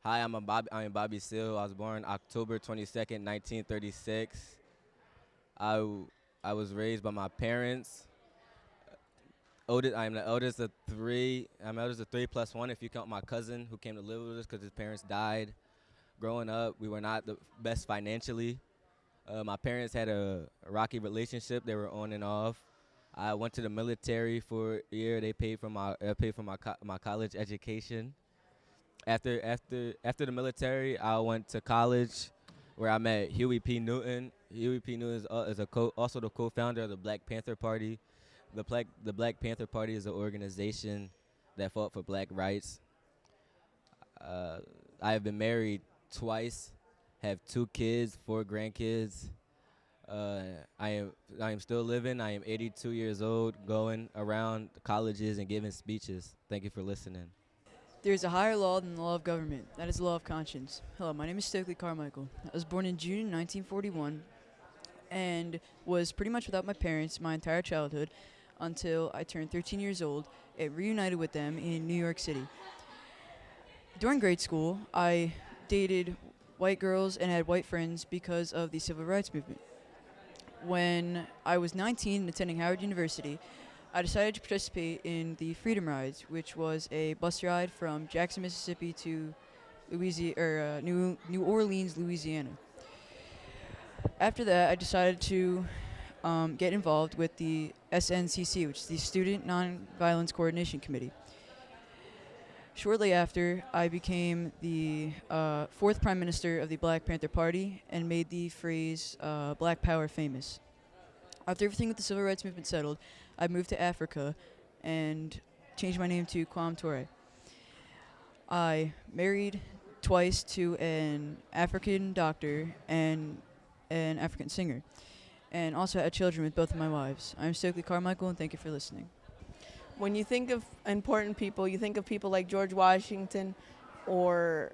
Hi, I'm Bobby Seale. I was born October 22nd, 1936. I was raised by my parents. I'm the eldest of three. I'm eldest of three plus one if you count my cousin who came to live with us because his parents died. Growing up, we were not the best financially. My parents had a rocky relationship. They were on and off. I went to the military for a year. They paid for my college education. After the military, I went to college where I met Huey P. Newton. Huey P. Newton is also the co-founder of the Black Panther Party. The Black Panther Party is an organization that fought for black rights. I have been married twice, have 2 kids, 4 grandkids. I am still living. I am 82 years old, going around colleges and giving speeches. Thank you for listening. There is a higher law than the law of government. That is the law of conscience. Hello, my name is Stokely Carmichael. I was born in June 1941 and was pretty much without my parents my entire childhood until I turned 13 years old and reunited with them in New York City. During grade school, I dated white girls and had white friends because of the civil rights movement. When I was 19 and attending Howard University, I decided to participate in the Freedom Rides, which was a bus ride from Jackson, Mississippi to New Orleans, Louisiana. After that, I decided to get involved with the SNCC, which is the Student Nonviolence Coordination Committee. Shortly after, I became the 4th Prime Minister of the Black Panther Party and made the phrase Black Power famous. After everything with the civil rights movement settled, I moved to Africa and changed my name to Kwame Ture. I married twice to an African doctor and an African singer, and also had children with both of my wives. I'm Stokely Carmichael, and thank you for listening. When you think of important people, you think of people like George Washington or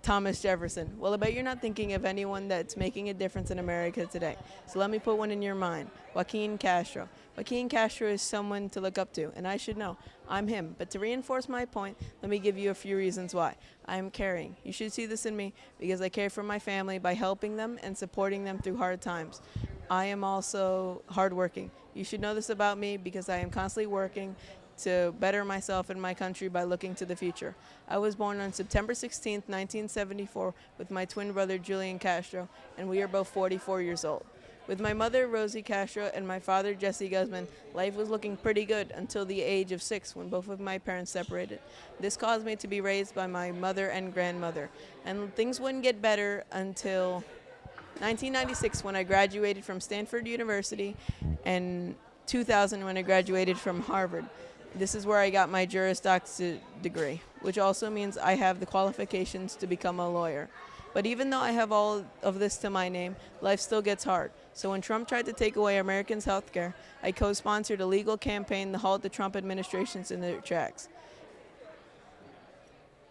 Thomas Jefferson. Well, I bet you're not thinking of anyone that's making a difference in America today. So let me put one in your mind. Joaquin Castro. Joaquin Castro is someone to look up to, and I should know. I'm him. But to reinforce my point, let me give you a few reasons why. I am caring. You should see this in me because I care for my family by helping them and supporting them through hard times. I am also hardworking. You should know this about me because I am constantly working to better myself and my country by looking to the future. I was born on September 16th, 1974 with my twin brother Julian Castro, and we are both 44 years old. With my mother Rosie Castro and my father Jesse Guzman, life was looking pretty good until the age of 6 when both of my parents separated. This caused me to be raised by my mother and grandmother, and things wouldn't get better until 1996 when I graduated from Stanford University and 2000 when I graduated from Harvard. This is where I got my Juris Doctor degree, which also means I have the qualifications to become a lawyer. But even though I have all of this to my name, life still gets hard. So when Trump tried to take away Americans' health care, I co-sponsored a legal campaign to halt the Trump administrations in their tracks.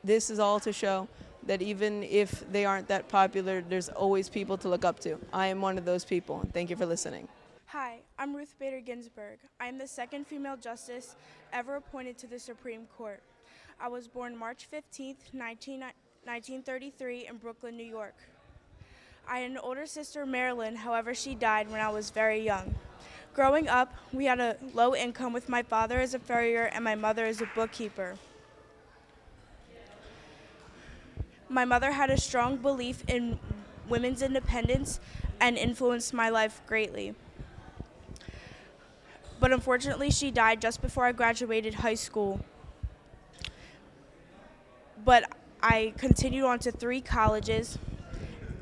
This is all to show that even if they aren't that popular, there's always people to look up to. I am one of those people. Thank you for listening. Hi, I'm Ruth Bader Ginsburg. I am the 2nd female justice ever appointed to the Supreme Court. I was born March 15th, 1933 in Brooklyn, New York. I had an older sister, Marilyn, however she died when I was very young. Growing up, we had a low income with my father as a farrier and my mother as a bookkeeper. My mother had a strong belief in women's independence and influenced my life greatly. But unfortunately, she died just before I graduated high school. But I continued on to 3 colleges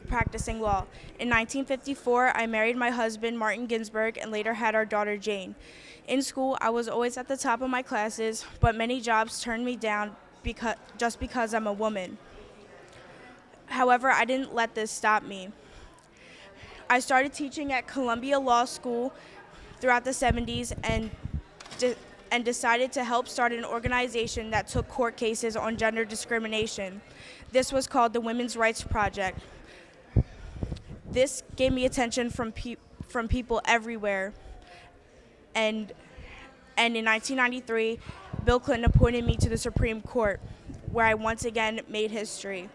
practicing law. In 1954, I married my husband, Martin Ginsburg, and later had our daughter, Jane. In school, I was always at the top of my classes, but many jobs turned me down just because I'm a woman. However, I didn't let this stop me. I started teaching at Columbia Law School throughout the 70s and decided to help start an organization that took court cases on gender discrimination. This was called the Women's Rights Project. This gave me attention from people everywhere. And in 1993, Bill Clinton appointed me to the Supreme Court. where I once again made history.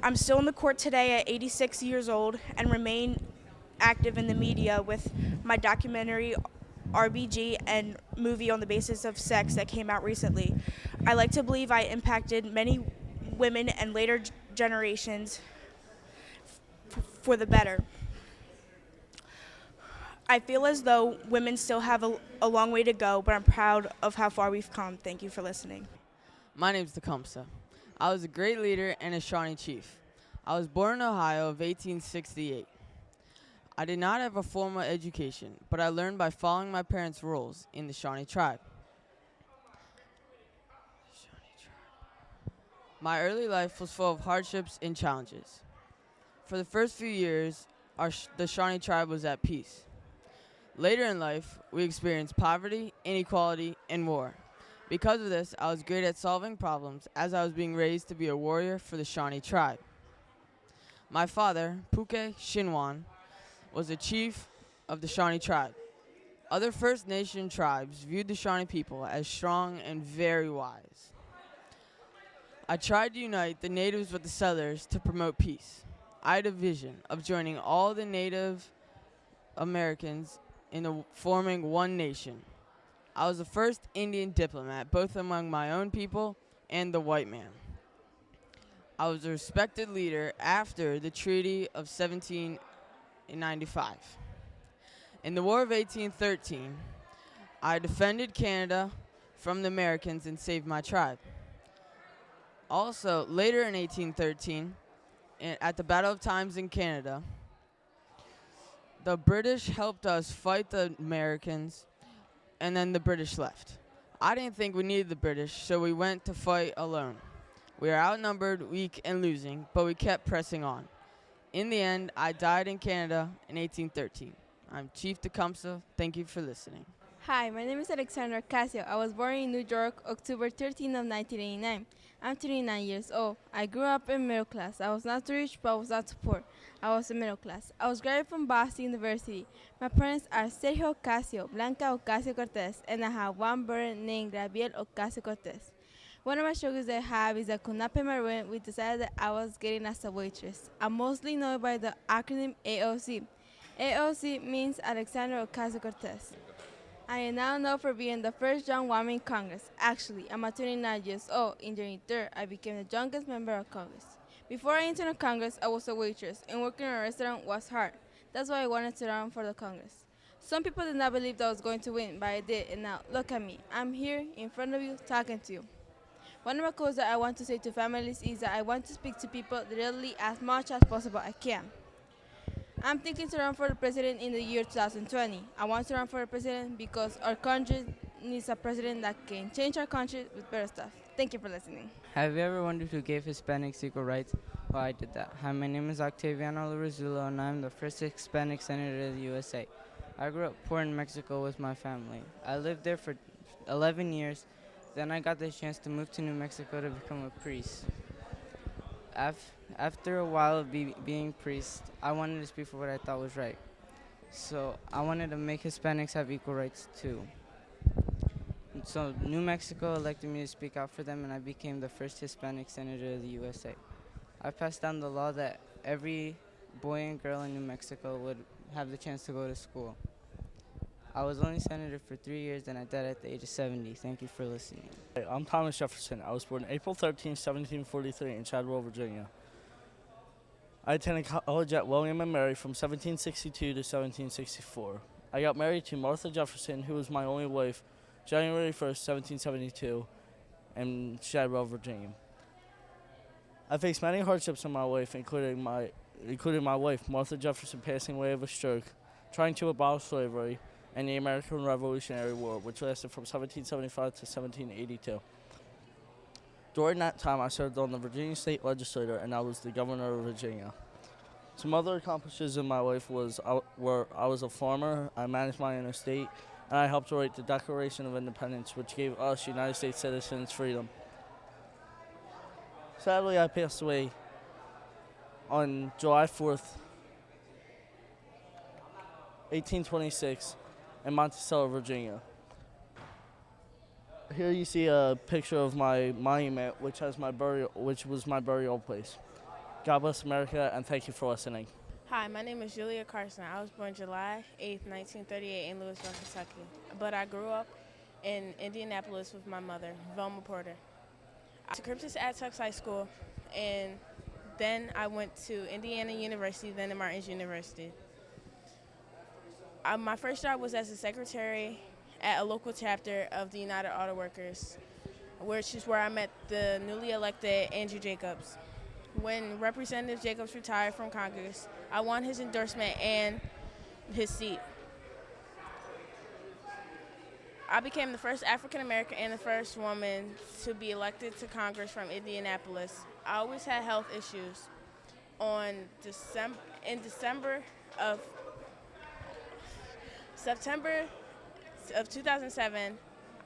I'm still in the court today at 86 years old and remain active in the media with my documentary RBG and movie On the Basis of Sex that came out recently. I like to believe I impacted many women and later generations for the better. I feel as though women still have a long way to go, but I'm proud of how far we've come. Thank you for listening. My name's Khamseh. I was a great leader and a Shawnee chief. I was born in Ohio of 1868. I did not have a formal education, but I learned by following my parents' roles in the Shawnee tribe. My early life was full of hardships and challenges. For the first few years, the Shawnee tribe was at peace. Later in life, we experienced poverty, inequality, and war. Because of this, I was great at solving problems as I was being raised to be a warrior for the Shawnee tribe. My father, Puke Shinwan, was the chief of the Shawnee tribe. Other First Nation tribes viewed the Shawnee people as strong and very wise. I tried to unite the natives with the settlers to promote peace. I had a vision of joining all the Native Americans in forming one nation. I was the first Indian diplomat, both among my own people and the white man. I was a respected leader after the Treaty of 1795. In the War of 1813, I defended Canada from the Americans and saved my tribe. Also, later in 1813, at the Battle of Times in Canada, the British helped us fight the Americans, and then the British left. I didn't think we needed the British, so we went to fight alone. We were outnumbered, weak, and losing, but we kept pressing on. In the end, I died in Canada in 1813. I'm Chief Khamseh. Thank you for listening. Hi, my name is Alexandra OcasioCortez. I was born in New York, October 13 of 1989. I'm 29 years old. I grew up in middle class. I was not rich, but I was not poor. I was in middle class. I was graduated from Boston University. My parents are Sergio Ocasio, Blanca OcasioCortez, and I have one brother named Gabriel OcasioCortez. One of my struggles I have is that could not pay my rent. We decided that I was getting as a waitress. I'm mostly known by the acronym AOC. AOC means Alexandra OcasioCortez. I am now known for being the first young woman in Congress. Actually, I'm 29 years old. In January 3rd, I became the youngest member of Congress. Before I entered Congress, I was a waitress, and working in a restaurant was hard. That's why I wanted to run for the Congress. Some people did not believe that I was going to win, but I did, and now, look at me. I'm here in front of you, talking to you. One of my goals that I want to say to families is that I want to speak to people directly as much as possible I can. I'm thinking to run for the president in the year 2020. I want to run for the president because our country needs a president that can change our country with better stuff. Thank you for listening. Have you ever wondered who gave Hispanics equal rights? Well, I did that. Hi, my name is Octavian Oliver, and I'm the first Hispanic senator of the USA. I grew up poor in Mexico with my family. I lived there for 11 years. Then I got the chance to move to New Mexico to become a priest. After a while of being priest, I wanted to speak for what I thought was right. So I wanted to make Hispanics have equal rights too. So New Mexico elected me to speak out for them, and I became the first Hispanic senator of the USA. I passed down the law that every boy and girl in New Mexico would have the chance to go to school. I was only senator for 3 years, and I died at the age of 70. Thank you for listening. Hey, I'm Thomas Jefferson. I was born April 13, 1743 in Chadwell, Virginia. I attended college at William and Mary from 1762 to 1764. I got married to Martha Jefferson, who was my only wife, January 1st, 1772, in Chadwell, Virginia. I faced many hardships in my life, including my wife, Martha Jefferson, passing away of a stroke, trying to abolish slavery, and the American Revolutionary War, which lasted from 1775 to 1782. During that time, I served on the Virginia State Legislature, and I was the governor of Virginia. Some other accomplishments in my life were I was a farmer, I managed my own estate, and I helped write the Declaration of Independence, which gave us United States citizens freedom. Sadly, I passed away on July 4th, 1826, in Monticello, Virginia. Here you see a picture of my monument, which was my burial place. God bless America, and thank you for listening. Hi, my name is Julia Carson. I was born July 8th, 1938 in Louisville, Kentucky. But I grew up in Indianapolis with my mother, Velma Porter. I went to Cryptus Attucks High School, and then I went to Indiana University, then to Martin's University. My first job was as a secretary at a local chapter of the United Auto Workers, which is where I met the newly elected Andrew Jacobs. When Representative Jacobs retired from Congress, I won his endorsement and his seat. I became the first African American and the first woman to be elected to Congress from Indianapolis. I always had health issues. September of 2007,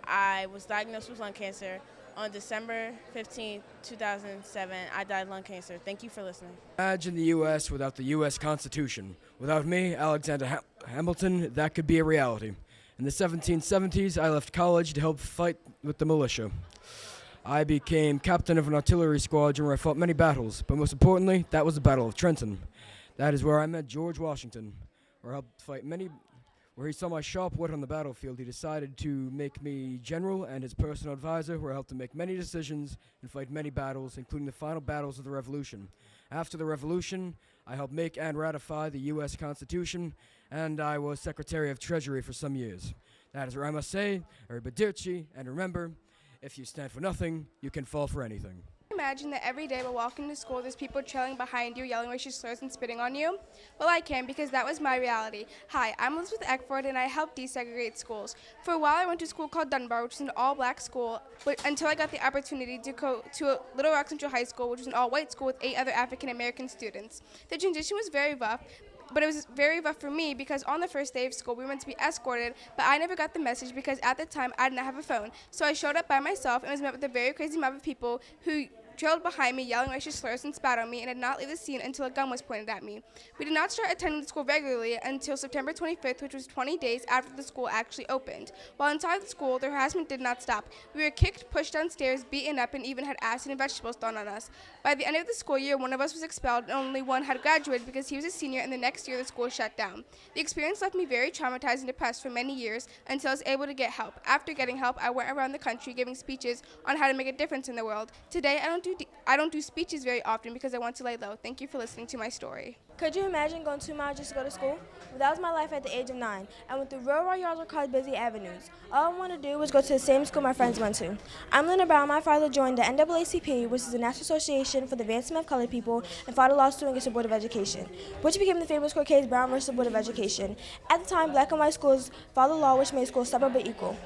I was diagnosed with lung cancer. On December 15, 2007, I died of lung cancer. Thank you for listening. Imagine the U.S. without the U.S. Constitution. Without me, Alexander Hamilton, that could be a reality. In the 1770s, I left college to help fight with the militia. I became captain of an artillery squadron where I fought many battles, but most importantly, that was the Battle of Trenton. That is where I met George Washington, where I helped fight where he saw my sharp wit on the battlefield. He decided to make me general and his personal advisor, where I helped to make many decisions and fight many battles, including the final battles of the Revolution. After the Revolution, I helped make and ratify the U.S. Constitution, and I was Secretary of Treasury for some years. That is where I must say, arrivederci, and remember, if you stand for nothing, you can fall for anything. Imagine that every day while walking to school, there's people trailing behind you, yelling racist slurs and spitting on you? Well, I can, because that was my reality. Hi, I'm Elizabeth Eckford, and I help desegregate schools. For a while, I went to a school called Dunbar, which is an all-black school, until I got the opportunity to go to Little Rock Central High School, which is an all-white school with 8 other African-American students. The transition was very rough, but it was very rough for me because on the first day of school, we were meant to be escorted, but I never got the message because at the time, I did not have a phone. So I showed up by myself and was met with a very crazy mob of people who trailed behind me, yelling racist slurs and spat on me, and did not leave the scene until a gun was pointed at me. We did not start attending the school regularly until September 25th, which was 20 days after the school actually opened. While inside the school, the harassment did not stop. We were kicked, pushed downstairs, beaten up, and even had acid and vegetables thrown on us. By the end of the school year, one of us was expelled, and only one had graduated because he was a senior, and the next year the school shut down. The experience left me very traumatized and depressed for many years until I was able to get help. After getting help, I went around the country giving speeches on how to make a difference in the world. Today, I don't do speeches very often because I want to lay low. Thank you for listening to my story. Could you imagine going 2 miles just to go to school? Well, that was my life at the age of 9. I went through railroad yards or called busy avenues. All I wanted to do was go to the same school my friends went to. I'm Linda Brown. My father joined the NAACP, which is the National Association for the Advancement of Colored People, and fought a lawsuit against the Board of Education, which became the famous court case Brown versus the Board of Education. At the time, black and white schools followed a law which made schools separate but equal.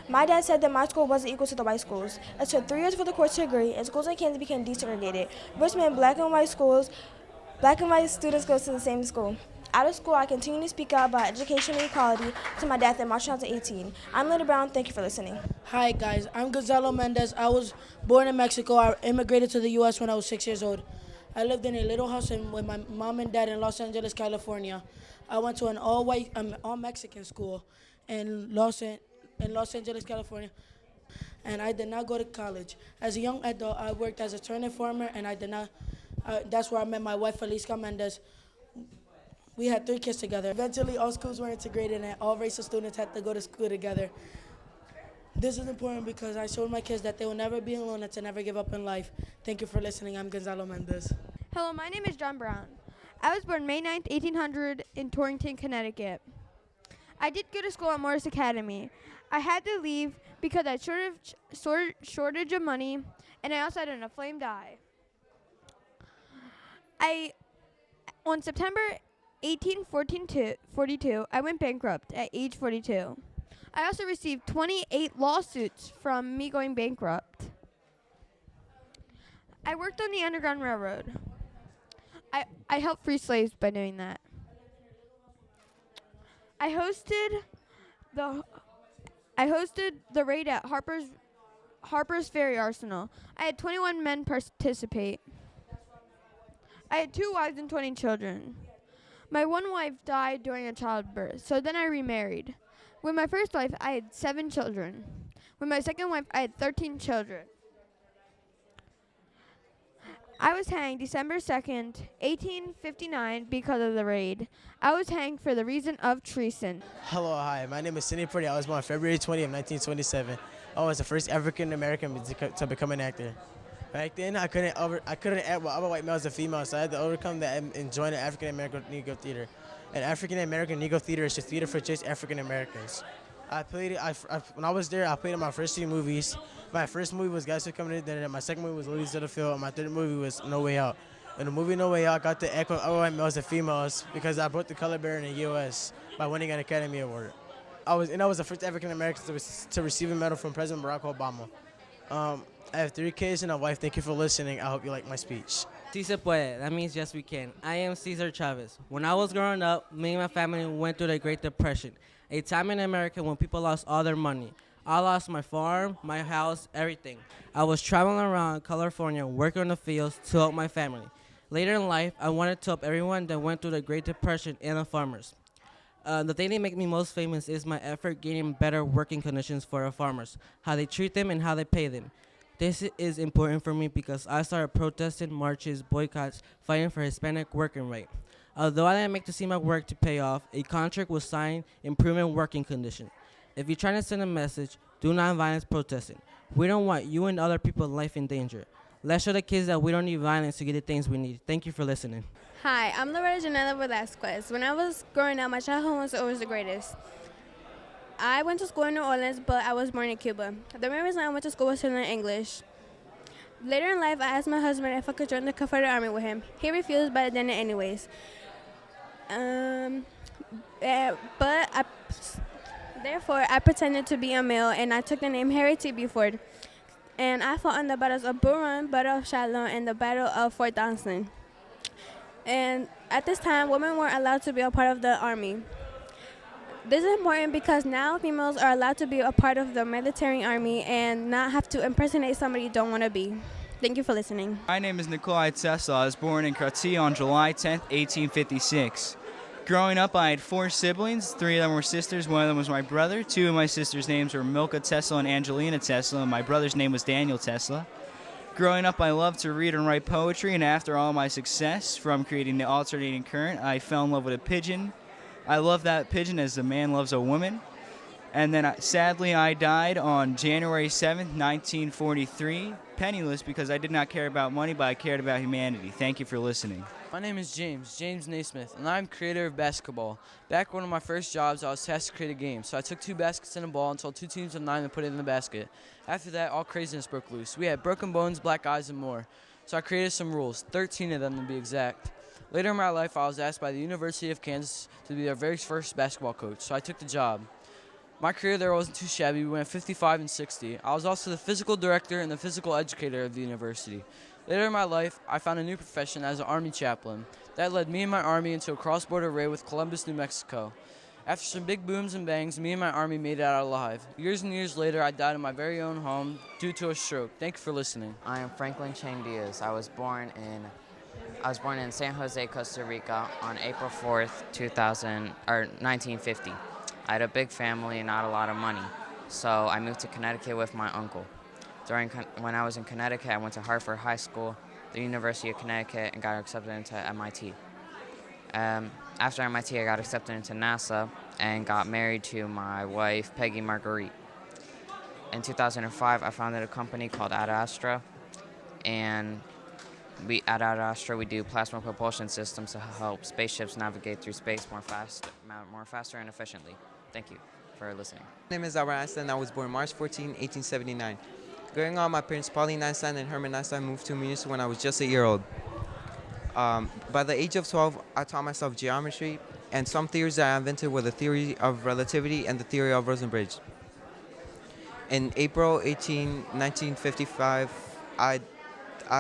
My dad said that my school wasn't equal to the white schools. It took 3 years for the courts to agree, and schools in Kansas became desegregated, which meant black and white students go to the same school. Out of school, I continue to speak out about education and equality to my dad in March 2018. I'm Linda Brown. Thank you for listening. Hi, guys. I'm Gonzalo Mendez. I was born in Mexico. I immigrated to the U.S. when I was 6 years old. I lived in a little house with my mom and dad in Los Angeles, California. I went to an all-Mexican school in Los Angeles, California, and I did not go to college. As a young adult, I worked as a turnip farmer, and that's where I met my wife, Felicia Mendez. We had 3 kids together. Eventually, all schools were integrated, and all racial students had to go to school together. This is important because I showed my kids that they will never be alone and to never give up in life. Thank you for listening. I'm Gonzalo Mendez. Hello, my name is John Brown. I was born May 9th, 1800 in Torrington, Connecticut. I did go to school at Morris Academy. I had to leave because I had shortage of money, and I also had an inflamed eye. On September 1842, I went bankrupt at age 42. I also received 28 lawsuits from me going bankrupt. I worked on the Underground Railroad. I helped free slaves by doing that. I hosted the raid at Harper's Ferry Arsenal. I had 21 men participate. I had 2 wives and 20 children. My one wife died during a childbirth, so then I remarried. With my first wife, I had 7 children. With my second wife, I had 13 children. I was hanged December 2nd, 1859 because of the raid. I was hanged for the reason of treason. Hello, hi. My name is Sidney Porter. I was born February 20th, 1927. I was the first African American to become an actor. Back then, I couldn't act with other white males and females, so I had to overcome that and join the African American Negro Theater. And African American Negro Theater is a theater for just African Americans. When I was there, I played in my first 2 movies. My first movie was Guys Who Coming in Dinner. My second movie was Ladies of the Field. And my third movie was No Way Out. In the movie No Way Out, I got to act with other white males and females because I broke the color barrier in the U.S. by winning an Academy Award. I was the first African American to receive a medal from President Barack Obama. I have 3 kids and a wife. Thank you for listening. I hope you like my speech. Si se puede. That means yes, we can. I am Cesar Chavez. When I was growing up, me and my family went through the Great Depression, a time in America when people lost all their money. I lost my farm, my house, everything. I was traveling around California, working in the fields to help my family. Later in life, I wanted to help everyone that went through the Great Depression and the farmers. The thing that makes me most famous is my effort getting better working conditions for our farmers, how they treat them and how they pay them. This is important for me because I started protesting, marches, boycotts, fighting for Hispanic working right. Although I didn't make to see my work to pay off, a contract was signed improving working conditions. If you're trying to send a message, do nonviolence protesting. We don't want you and other people's life in danger. Let's show the kids that we don't need violence to get the things we need. Thank you for listening. Hi, I'm Loretta Velasquez. When I was growing up, my childhood was always the greatest. I went to school in New Orleans, but I was born in Cuba. The main reason I went to school was to learn English. Later in life, I asked my husband if I could join the Confederate Army with him. He refused, but I did it anyways. Therefore, I pretended to be a male, and I took the name Harry T. Buford. And I fought in the battles of Bull Run, Battle of Shiloh, and the Battle of Fort Donelson. And at this time, women weren't allowed to be a part of the Army. This is important because now females are allowed to be a part of the military army and not have to impersonate somebody you don't want to be. Thank you for listening. My name is Nikolai Tesla. I was born in Kratzy on July 10th, 1856. Growing up, I had 4 siblings. 3 of them were sisters. One of them was my brother. 2 of my sisters' names were Milka Tesla and Angelina Tesla, and my brother's name was Daniel Tesla. Growing up, I loved to read and write poetry, and after all my success from creating the alternating current, I fell in love with a pigeon. I love that pigeon as a man loves a woman. And then, sadly, I died on January 7th, 1943, penniless because I did not care about money, but I cared about humanity. Thank you for listening. My name is James Naismith, and I'm creator of basketball. Back at one of my first jobs, I was tasked to create a game. So I took 2 baskets and a ball and told 2 teams of 9 to put it in the basket. After that, all craziness broke loose. We had broken bones, black eyes, and more. So I created some rules, 13 of them to be exact. Later in my life, I was asked by the University of Kansas to be their very first basketball coach, so I took the job. My career there wasn't too shabby. We went 55 and 60. I was also the physical director and the physical educator of the university. Later in my life, I found a new profession as an Army chaplain. That led me and my Army into a cross-border raid with Columbus, New Mexico. After some big booms and bangs, me and my Army made it out alive. Years and years later, I died in my very own home due to a stroke. Thank you for listening. I am Franklin Chang Diaz. I was born in San Jose, Costa Rica on April 4th, 1950. I had a big family and not a lot of money, so I moved to Connecticut with my uncle. When I was in Connecticut, I went to Hartford High School, the University of Connecticut, and got accepted into MIT. After MIT, I got accepted into NASA and got married to my wife, Peggy Marguerite. In 2005, I founded a company called Ad Astra, and at Ad Astra, we do plasma propulsion systems to help spaceships navigate through space more faster and efficiently. Thank you for listening. My name is Albert Einstein. I was born March 14, 1879. Growing up, my parents, Pauline Einstein and Herman Einstein, moved to Munich when I was just 8 years old. By the age of 12, I taught myself geometry, and some theories that I invented were the theory of relativity and the theory of Rosenbridge. In April 1955, I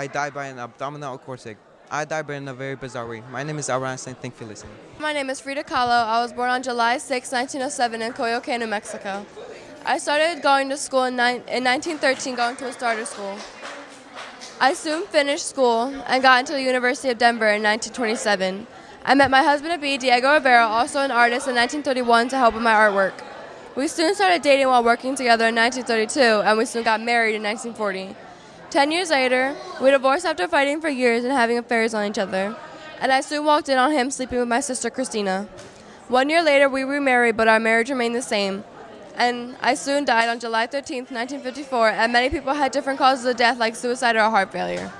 died by an abdominal aortic. I died but in a very bizarre way. My name is Albert Einstein. Thank you for listening. My name is Frida Kahlo. I was born on July 6, 1907 in Coyoacán, New Mexico. I started going to school in 1913, going to a starter school. I soon finished school and got into the University of Denver in 1927. I met my husband-to-be, Diego Rivera, also an artist, in 1931 to help with my artwork. We soon started dating while working together in 1932, and we soon got married in 1940. 10 years later, we divorced after fighting for years and having affairs on each other. And I soon walked in on him sleeping with my sister Christina. 1 year later, we remarried, but our marriage remained the same. And I soon died on July 13th, 1954, and many people had different causes of death like suicide or heart failure.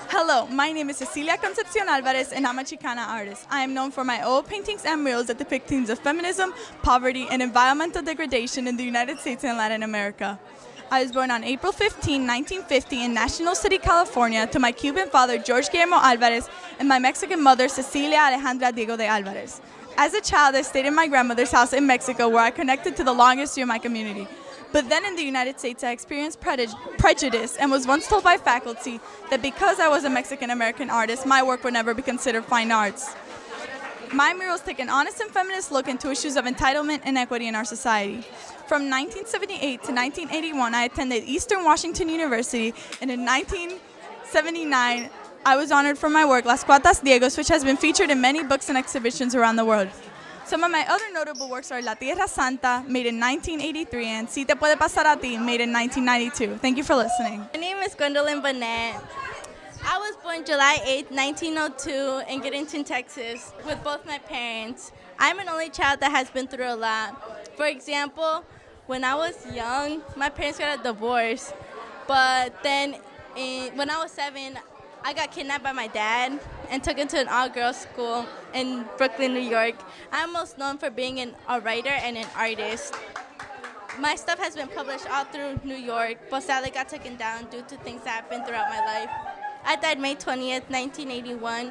Hello, my name is Cecilia Concepcion Alvarez, and I'm a Chicana artist. I am known for my oil paintings and murals that depict themes of feminism, poverty, and environmental degradation in the United States and Latin America. I was born on April 15, 1950 in National City, California, to my Cuban father, George Guillermo Alvarez, and my Mexican mother, Cecilia Alejandra Diego de Alvarez. As a child, I stayed in my grandmother's house in Mexico, where I connected to the longest year of my community. But then in the United States, I experienced prejudice and was once told by faculty that because I was a Mexican-American artist, my work would never be considered fine arts. My murals take an honest and feminist look into issues of entitlement and equity in our society. From 1978 to 1981, I attended Eastern Washington University, and in 1979, I was honored for my work, Las Cuatas Diegos, which has been featured in many books and exhibitions around the world. Some of my other notable works are La Tierra Santa, made in 1983, and Si Te Puede Pasar a Ti, made in 1992. Thank you for listening. My name is Gwendolyn Banana. I was born July 8, 1902 in Giddington, Texas, with both my parents. I'm an only child that has been through a lot. For example, when I was young, my parents got a divorce, but then when I was 7, I got kidnapped by my dad and took into an all-girls school in Brooklyn, New York. I'm most known for being a writer and an artist. My stuff has been published all through New York, but sadly got taken down due to things that happened throughout my life. I died May 20th, 1981,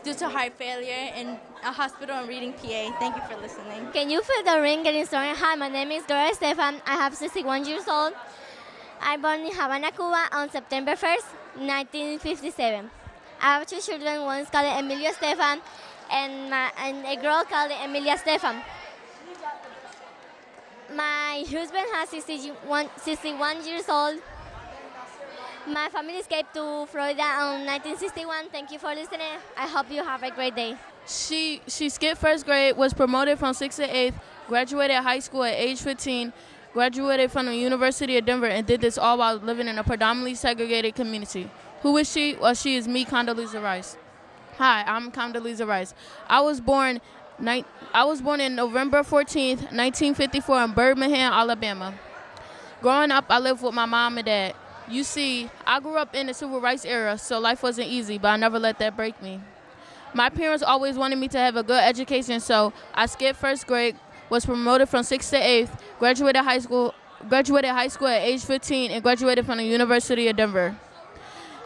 due to heart failure in a hospital in Reading, PA. Thank you for listening. Can you feel the ring getting stronger? Hi, my name is Doris Stefan. I have 61 years old. I born in Havana, Cuba on September 1st, 1957. I have 2 children. One is called Emilio Stefan and a girl called Emilia Stefan. My husband has 61 years old. My family escaped to Florida in 1961. Thank you for listening. I hope you have a great day. She skipped first grade, was promoted from 6th to 8th, graduated high school at age 15, graduated from the University of Denver, and did this all while living in a predominantly segregated community. Who is she? Well, she is me, Condoleezza Rice. Hi, I'm Condoleezza Rice. I was born in November 14th, 1954 in Birmingham, Alabama. Growing up, I lived with my mom and dad. You see, I grew up in the civil rights era, so life wasn't easy, but I never let that break me. My parents always wanted me to have a good education, so I skipped first grade, was promoted from 6th to 8th, graduated high school at age 15, and graduated from the University of Denver.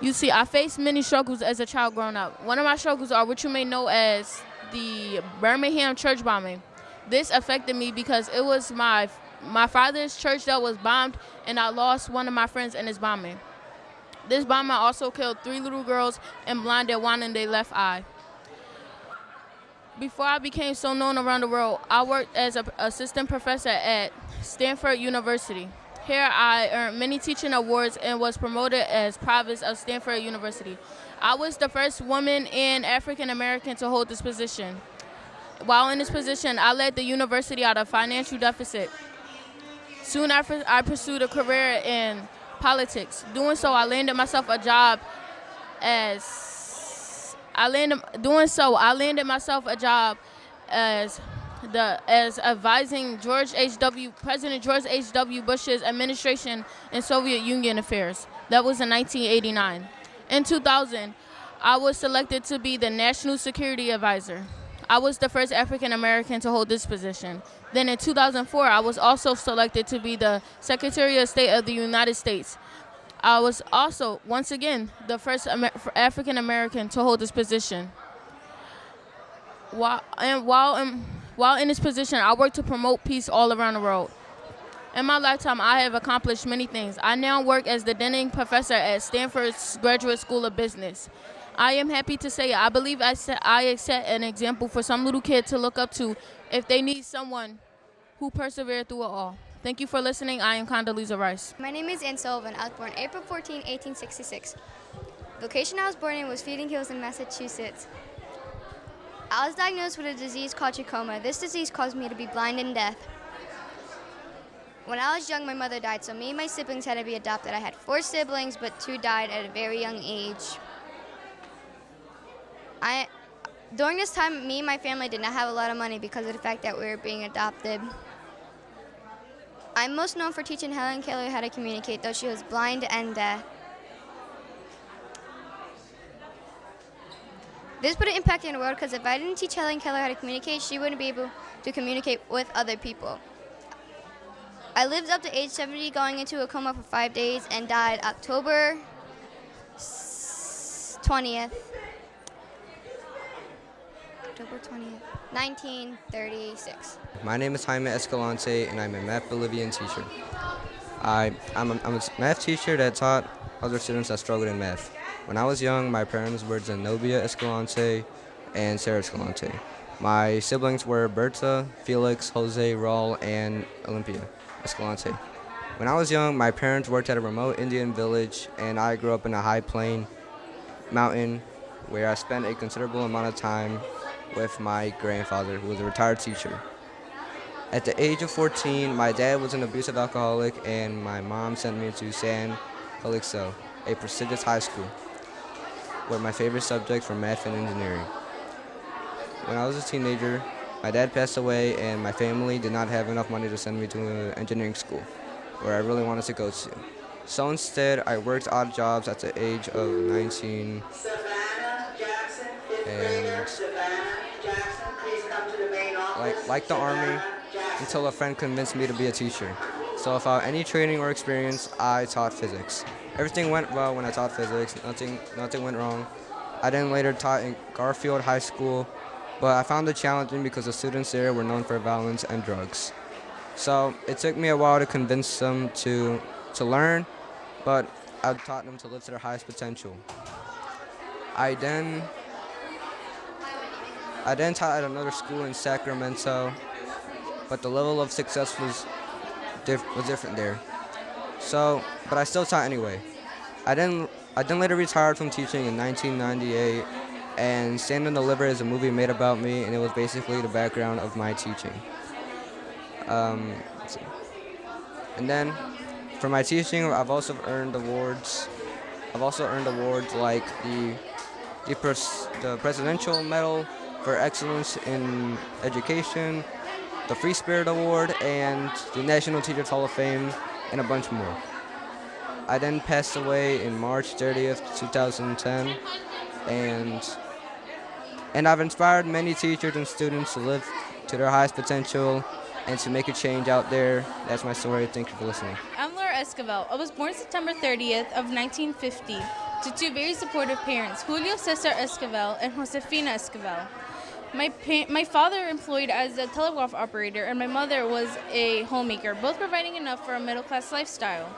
You see, I faced many struggles as a child growing up. One of my struggles are what you may know as the Birmingham church bombing. This affected me because it was my father's church that was bombed, and I lost one of my friends in this bombing. This bombing also killed 3 little girls and blinded one in their left eye. Before I became so known around the world, I worked as an assistant professor at Stanford University. Here I earned many teaching awards and was promoted as provost of Stanford University. I was the first woman and African American to hold this position. While in this position, I led the university out of financial deficit. Soon after, I pursued a career in politics. Doing so, I landed myself a job as advising President George H.W. Bush's administration in Soviet Union affairs. That was in 1989. In 2000, I was selected to be the National Security Advisor. I was the first African American to hold this position. Then in 2004, I was also selected to be the Secretary of State of the United States. I was also, once again, the first African American to hold this position. While in this position, I work to promote peace all around the world. In my lifetime, I have accomplished many things. I now work as the Denning Professor at Stanford's Graduate School of Business. I am happy to say I believe I set an example for some little kid to look up to if they need someone who persevered through it all. Thank you for listening. I am Condoleezza Rice. My name is Ann Sullivan. I was born April 14, 1866. The location I was born in was Feeding Hills in Massachusetts. I was diagnosed with a disease called trachoma. This disease caused me to be blind and deaf. When I was young, my mother died, so me and my siblings had to be adopted. I had 4 siblings, but 2 died at a very young age. During this time, me and my family did not have a lot of money because of the fact that we were being adopted. I'm most known for teaching Helen Keller how to communicate, though she was blind and deaf. This put an impact in the world because if I didn't teach Helen Keller how to communicate, she wouldn't be able to communicate with other people. I lived up to age 70, going into a coma for 5 days, and died October 20th. October 20th, 1936. My name is Jaime Escalante, and I'm a math Bolivian teacher. I'm a math teacher that taught other students that struggled in math. When I was young, my parents were Zenobia Escalante and Sarah Escalante. My siblings were Berta, Felix, Jose, Raul, and Olympia Escalante. When I was young, my parents worked at a remote Indian village, and I grew up in a high plain mountain where I spent a considerable amount of time with my grandfather, who was a retired teacher. At the age of 14, my dad was an abusive alcoholic, and my mom sent me to San Calixto, a prestigious high school, where my favorite subjects were math and engineering. When I was a teenager, my dad passed away, and my family did not have enough money to send me to an engineering school, where I really wanted to go to. So instead, I worked odd jobs at the age of 19, and like the Army, until a friend convinced me to be a teacher. So without any training or experience, I taught physics. Everything went well when I taught physics. Nothing went wrong. I then later taught in Garfield High School, but I found it challenging because the students there were known for violence and drugs. So it took me a while to convince them to learn, but I taught them to live to their highest potential. I then taught at another school in Sacramento, but the level of success was different there. So, but I still taught anyway. I then later retired from teaching in 1998, and Stand and Deliver is a movie made about me, and it was basically the background of my teaching. Let's see. And then, for my teaching, I've also earned awards. Like the Presidential Medal for Excellence in Education, the Free Spirit Award, and the National Teachers Hall of Fame, and a bunch more. I then passed away in March 30th, 2010, and I've inspired many teachers and students to live to their highest potential and to make a change out there. That's my story. Thank you for listening. I'm Laura Esquivel. I was born September 30th of 1950 to 2 very supportive parents, Julio Cesar Esquivel and Josefina Esquivel. My father employed as a telegraph operator, and my mother was a homemaker, both providing enough for a middle-class lifestyle.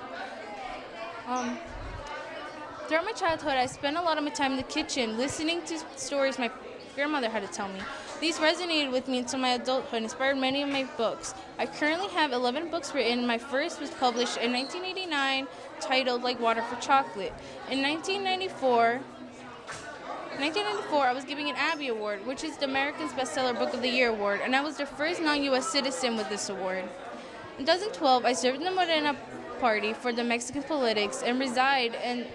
Throughout my childhood, I spent a lot of my time in the kitchen listening to stories my grandmother had to tell me. These resonated with me until my adulthood and inspired many of my books. I currently have 11 books written. My first was published in 1989, titled Like Water for Chocolate. In 1994, I was given an Abby Award, which is the American's Bestseller Book of the Year award, and I was the first non-U.S. citizen with this award. In 2012, I served in the Morena Party for the Mexican politics and reside in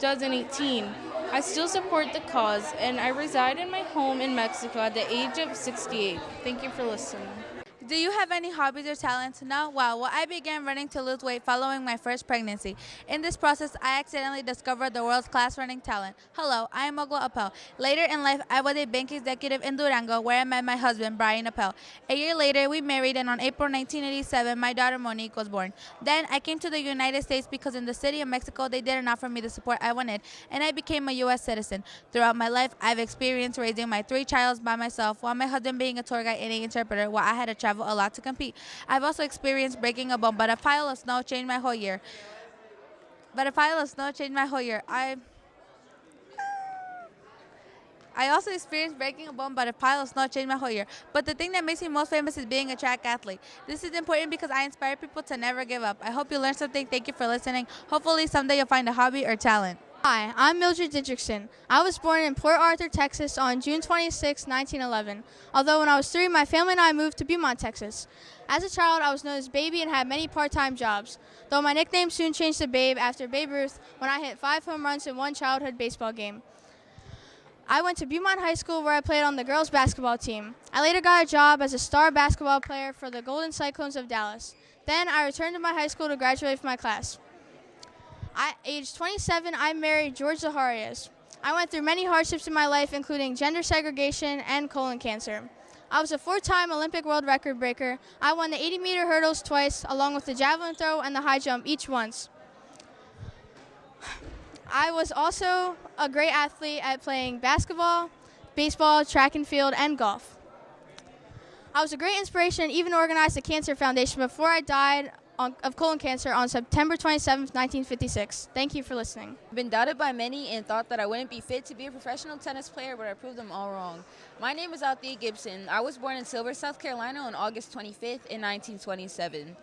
2018. I still support the cause, and I reside in my home in Mexico at the age of 68. Thank you for listening. Do you have any hobbies or talents? No? Well, I began running to lose weight following my first pregnancy. In this process, I accidentally discovered the world's class running talent. Hello, I am Ogla Appel. Later in life, I was a bank executive in Durango, where I met my husband, Brian Appel. A year later, we married, and on April 1987, my daughter Monique was born. Then, I came to the United States because in the city of Mexico, they didn't offer me the support I wanted, and I became a U.S. citizen. Throughout my life, I've experienced raising my 3 children by myself, while my husband being a tour guide and an interpreter, while I had to travel a lot to compete. I've also experienced breaking a bone, but a pile of snow changed my whole year. I also experienced breaking a bone, but a pile of snow changed my whole year. But the thing that makes me most famous is being a track athlete. This is important because I inspire people to never give up. I hope you learned something. Thank you for listening. Hopefully someday you'll find a hobby or talent. Hi, I'm Mildred Didrikson. I was born in Port Arthur, Texas on June 26, 1911. Although when I was 3, my family and I moved to Beaumont, Texas. As a child, I was known as Baby and had many part-time jobs, though my nickname soon changed to Babe after Babe Ruth when I hit 5 home runs in one childhood baseball game. I went to Beaumont High School where I played on the girls' basketball team. I later got a job as a star basketball player for the Golden Cyclones of Dallas. Then I returned to my high school to graduate from my class. At age 27, I married George Zaharias. I went through many hardships in my life, including gender segregation and colon cancer. I was a 4-time Olympic world record breaker. I won the 80-meter hurdles twice, along with the javelin throw and the high jump each once. I was also a great athlete at playing basketball, baseball, track and field, and golf. I was a great inspiration and even organized a cancer foundation before I died of colon cancer on September 27, 1956. Thank you for listening. I've been doubted by many and thought that I wouldn't be fit to be a professional tennis player, but I proved them all wrong. My name is Alva Gibson. I was born in Silver, South Carolina on August 25th in 1927.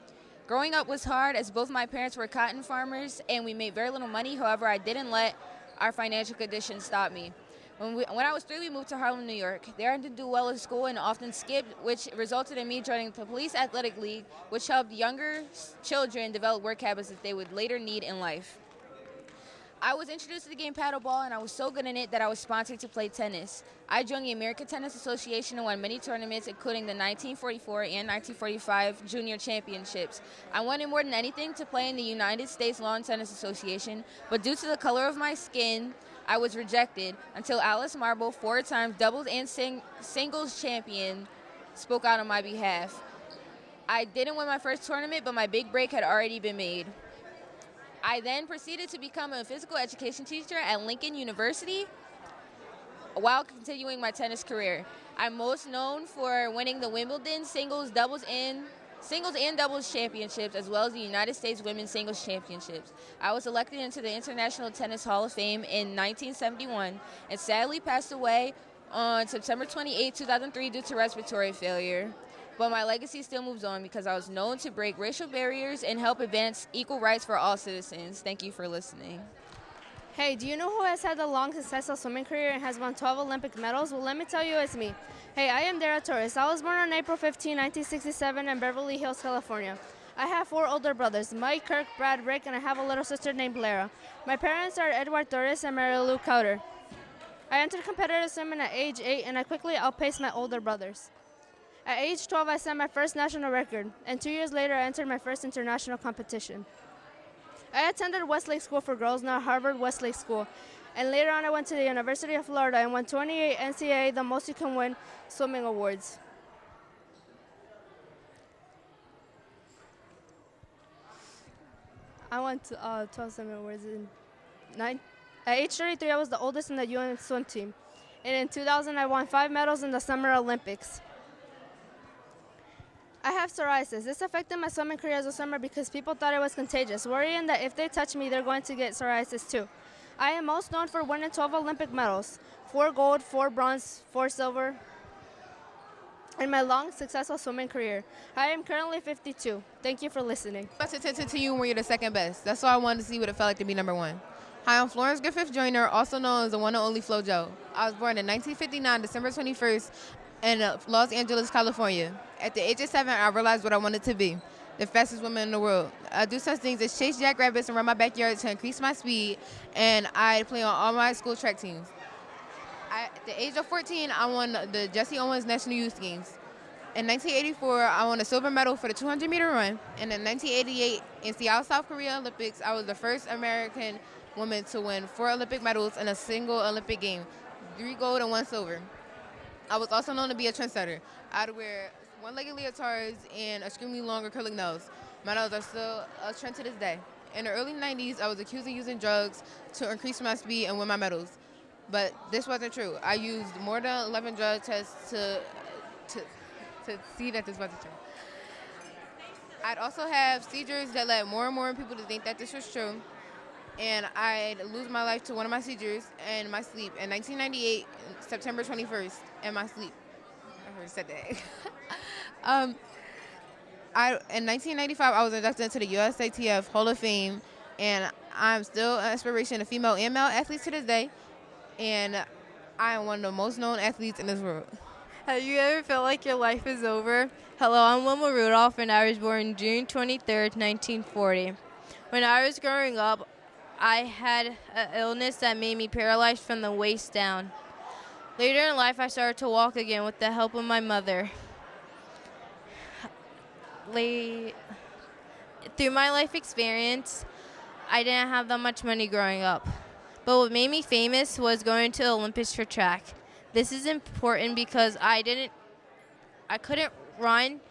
Growing up was hard as both my parents were cotton farmers and we made very little money. However, I didn't let our financial conditions stop me. When I was 3, we moved to Harlem, New York. There I didn't do well in school and often skipped, which resulted in me joining the Police Athletic League, which helped younger children develop work habits that they would later need in life. I was introduced to the game paddleball, and I was so good in it that I was sponsored to play tennis. I joined the American Tennis Association and won many tournaments, including the 1944 and 1945 Junior Championships. I wanted more than anything to play in the United States Lawn Tennis Association, but due to the color of my skin, I was rejected until Alice Marble, 4-time doubles and singles champion, spoke out on my behalf. I didn't win my first tournament, but my big break had already been made. I then proceeded to become a physical education teacher at Lincoln University while continuing my tennis career. I'm most known for winning the Wimbledon singles and doubles championships, as well as the United States Women's Singles Championships. I was elected into the International Tennis Hall of Fame in 1971 and sadly passed away on September 28, 2003 due to respiratory failure. But my legacy still moves on because I was known to break racial barriers and help advance equal rights for all citizens. Thank you for listening. Hey, do you know who has had a long, successful swimming career and has won 12 Olympic medals? Well, let me tell you, it's me. Hey, I am Dara Torres. I was born on April 15, 1967 in Beverly Hills, California. I have 4 older brothers, Mike, Kirk, Brad, Rick, and I have a little sister named Lara. My parents are Edward Torres and Mary Lou Cowder. I entered competitive swimming at age 8, and I quickly outpaced my older brothers. At age 12, I set my first national record, and 2 years later, I entered my first international competition. I attended Westlake School for Girls, now Harvard Westlake School, and later on I went to the University of Florida and won 28 NCAA, the most you can win, swimming awards. I won 12 swimming awards. At age 33, I was the oldest in the UN swim team. And in 2000, I won 5 medals in the Summer Olympics. I have psoriasis. This affected my swimming career as a swimmer because people thought it was contagious, worrying that if they touch me, they're going to get psoriasis too. I am most known for winning 12 Olympic medals, 4 gold, 4 bronze, 4 silver, in my long, successful swimming career. I am currently 52. Thank you for listening. Much attention to you when you're the second best. That's why I wanted to see what it felt like to be number 1. Hi, I'm Florence Griffith Joyner, also known as the one and only Flo Jo. I was born in 1959, December 21st, in Los Angeles, California. At the age of 7, I realized what I wanted to be, the fastest woman in the world. I do such things as chase jackrabbits and run my backyard to increase my speed, and I play on all my school track teams. At the age of 14, I won the Jesse Owens National Youth Games. In 1984, I won a silver medal for the 200-meter run, and in 1988, in Seale, South Korea Olympics, I was the first American woman to win 4 Olympic medals in a single Olympic game, 3 gold and 1 silver. I was also known to be a trendsetter. I'd wear one-legged leotards and extremely long acrylic nails. My nails are still a trend to this day. In the early 90s, I was accused of using drugs to increase my speed and win my medals. But this wasn't true. I used more than 11 drug tests to see that this wasn't true. I'd also have seizures that led more and more people to think that this was true. And I'd lose my life to one of my seizures in my sleep in 1998, September 21st, in my sleep. I heard said that. In 1995, I was inducted into the USATF Hall of Fame, and I'm still an inspiration to female and male athletes to this day, and I am one of the most known athletes in this world. Have you ever felt like your life is over? Hello, I'm Wilma Rudolph, and I was born June 23rd, 1940. When I was growing up, I had an illness that made me paralyzed from the waist down. Later in life, I started to walk again with the help of my mother. Through my life experience, I didn't have that much money growing up. But what made me famous was going to the Olympics for track. This is important because I couldn't run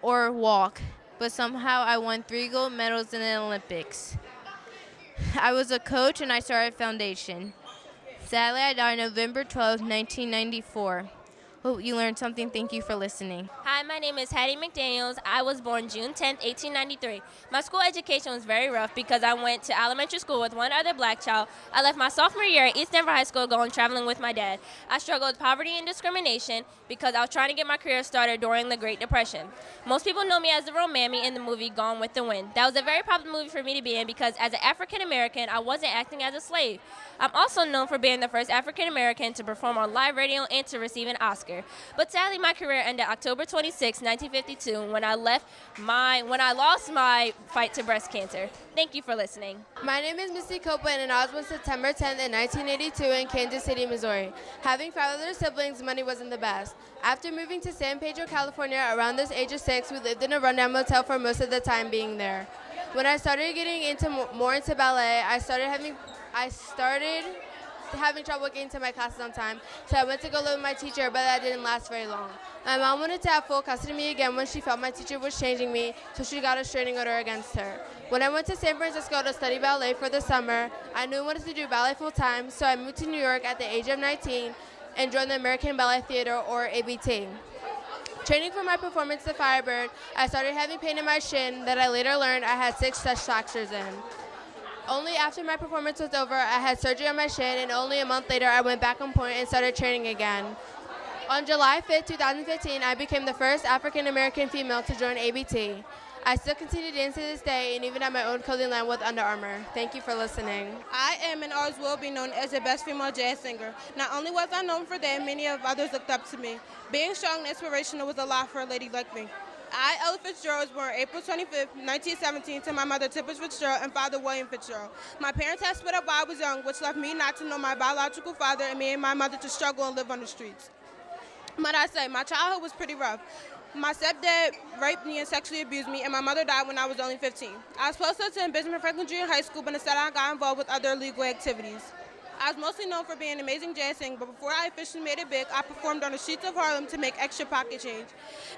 or walk, but somehow I won 3 gold medals in the Olympics. I was a coach and I started a foundation. Sadly, I died November 12, 1994. Hope you learned something. Thank you for listening. Hi, my name is Hattie McDaniel. I was born June 10, 1893. My school education was very rough because I went to elementary school with one other black child. I left my sophomore year at East Denver High School going traveling with my dad. I struggled with poverty and discrimination because I was trying to get my career started during the Great Depression. Most people know me as the role mammy in the movie Gone with the Wind. That was a very popular movie for me to be in because as an African American, I wasn't acting as a slave. I'm also known for being the first African American to perform on live radio and to receive an Oscar. But sadly, my career ended October 26, 1952, when I lost my fight to breast cancer. Thank you for listening. My name is Misty Copeland, and I was born September 10th in 1982 in Kansas City, Missouri. Having 5 other siblings, money wasn't the best. After moving to San Pedro, California, around this age of 6, we lived in a rundown motel for most of the time being there. When I started getting more into ballet, I started having trouble getting to my classes on time, so I went to go live with my teacher, but that didn't last very long. My mom wanted to have full custody of me again when she felt my teacher was changing me, so she got a restraining order against her. When I went to San Francisco to study ballet for the summer, I knew I wanted to do ballet full-time, so I moved to New York at the age of 19 and joined the American Ballet Theater, or ABT. Training for my performance to Firebird, I started having pain in my shin that I later learned I had 6 such fractures in. Only after my performance was over, I had surgery on my shin, and only a month later, I went back on point and started training again. On July 5, 2015, I became the first African-American female to join ABT. I still continue to dance to this day, and even have my own clothing line with Under Armour. Thank you for listening. I am and always will be known as the best female jazz singer. Not only was I known for that, many of others looked up to me. Being strong and inspirational was a lot for a lady like me. I, Alle Fister, was born April 25, 1917, to my mother, Tipper Fitzgerald, and father, William Fitzgerald. My parents had split up while I was young, which left me not to know my biological father and me and my mother to struggle and live on the streets. Might I say, my childhood was pretty rough. My stepdad raped me and sexually abused me, and my mother died when I was only 15. I was supposed to attend Benjamin Franklin Junior High School, but instead I got involved with other illegal activities. I was mostly known for being an amazing jazz singer, but before I officially made it big, I performed on the streets of Harlem to make extra pocket change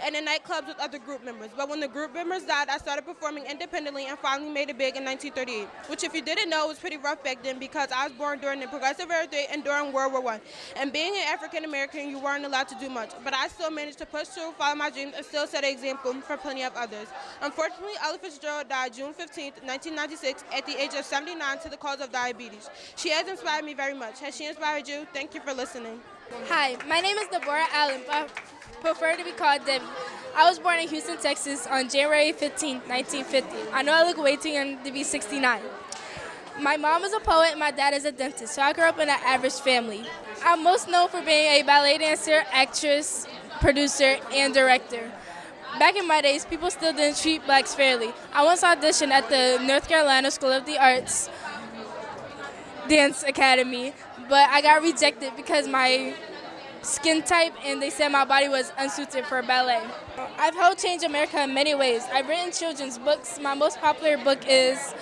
and in nightclubs with other group members. But when the group members died, I started performing independently and finally made it big in 1938, which if you didn't know was pretty rough back then because I was born during the Progressive Era and during World War I. And being an African American, you weren't allowed to do much, but I still managed to push through, follow my dreams, and still set an example for plenty of others. Unfortunately, Alle Fitzgerald died June 15, 1996 at the age of 79 to the cause of diabetes. She has inspired me very much. Has she inspired you? Thank you for listening. Hi, my name is Deborah Allen, but I prefer to be called Debbie. I was born in Houston, Texas on January 15, 1950. I know I look way too young to be 69. My mom is a poet and my dad is a dentist, so I grew up in an average family. I'm most known for being a ballet dancer, actress, producer, and director. Back in my days, people still didn't treat blacks fairly. I once auditioned at the North Carolina School of the Arts Dance Academy, but I got rejected because my skin type and they said my body was unsuited for ballet. I've helped change America in many ways. I've written children's books. My most popular book is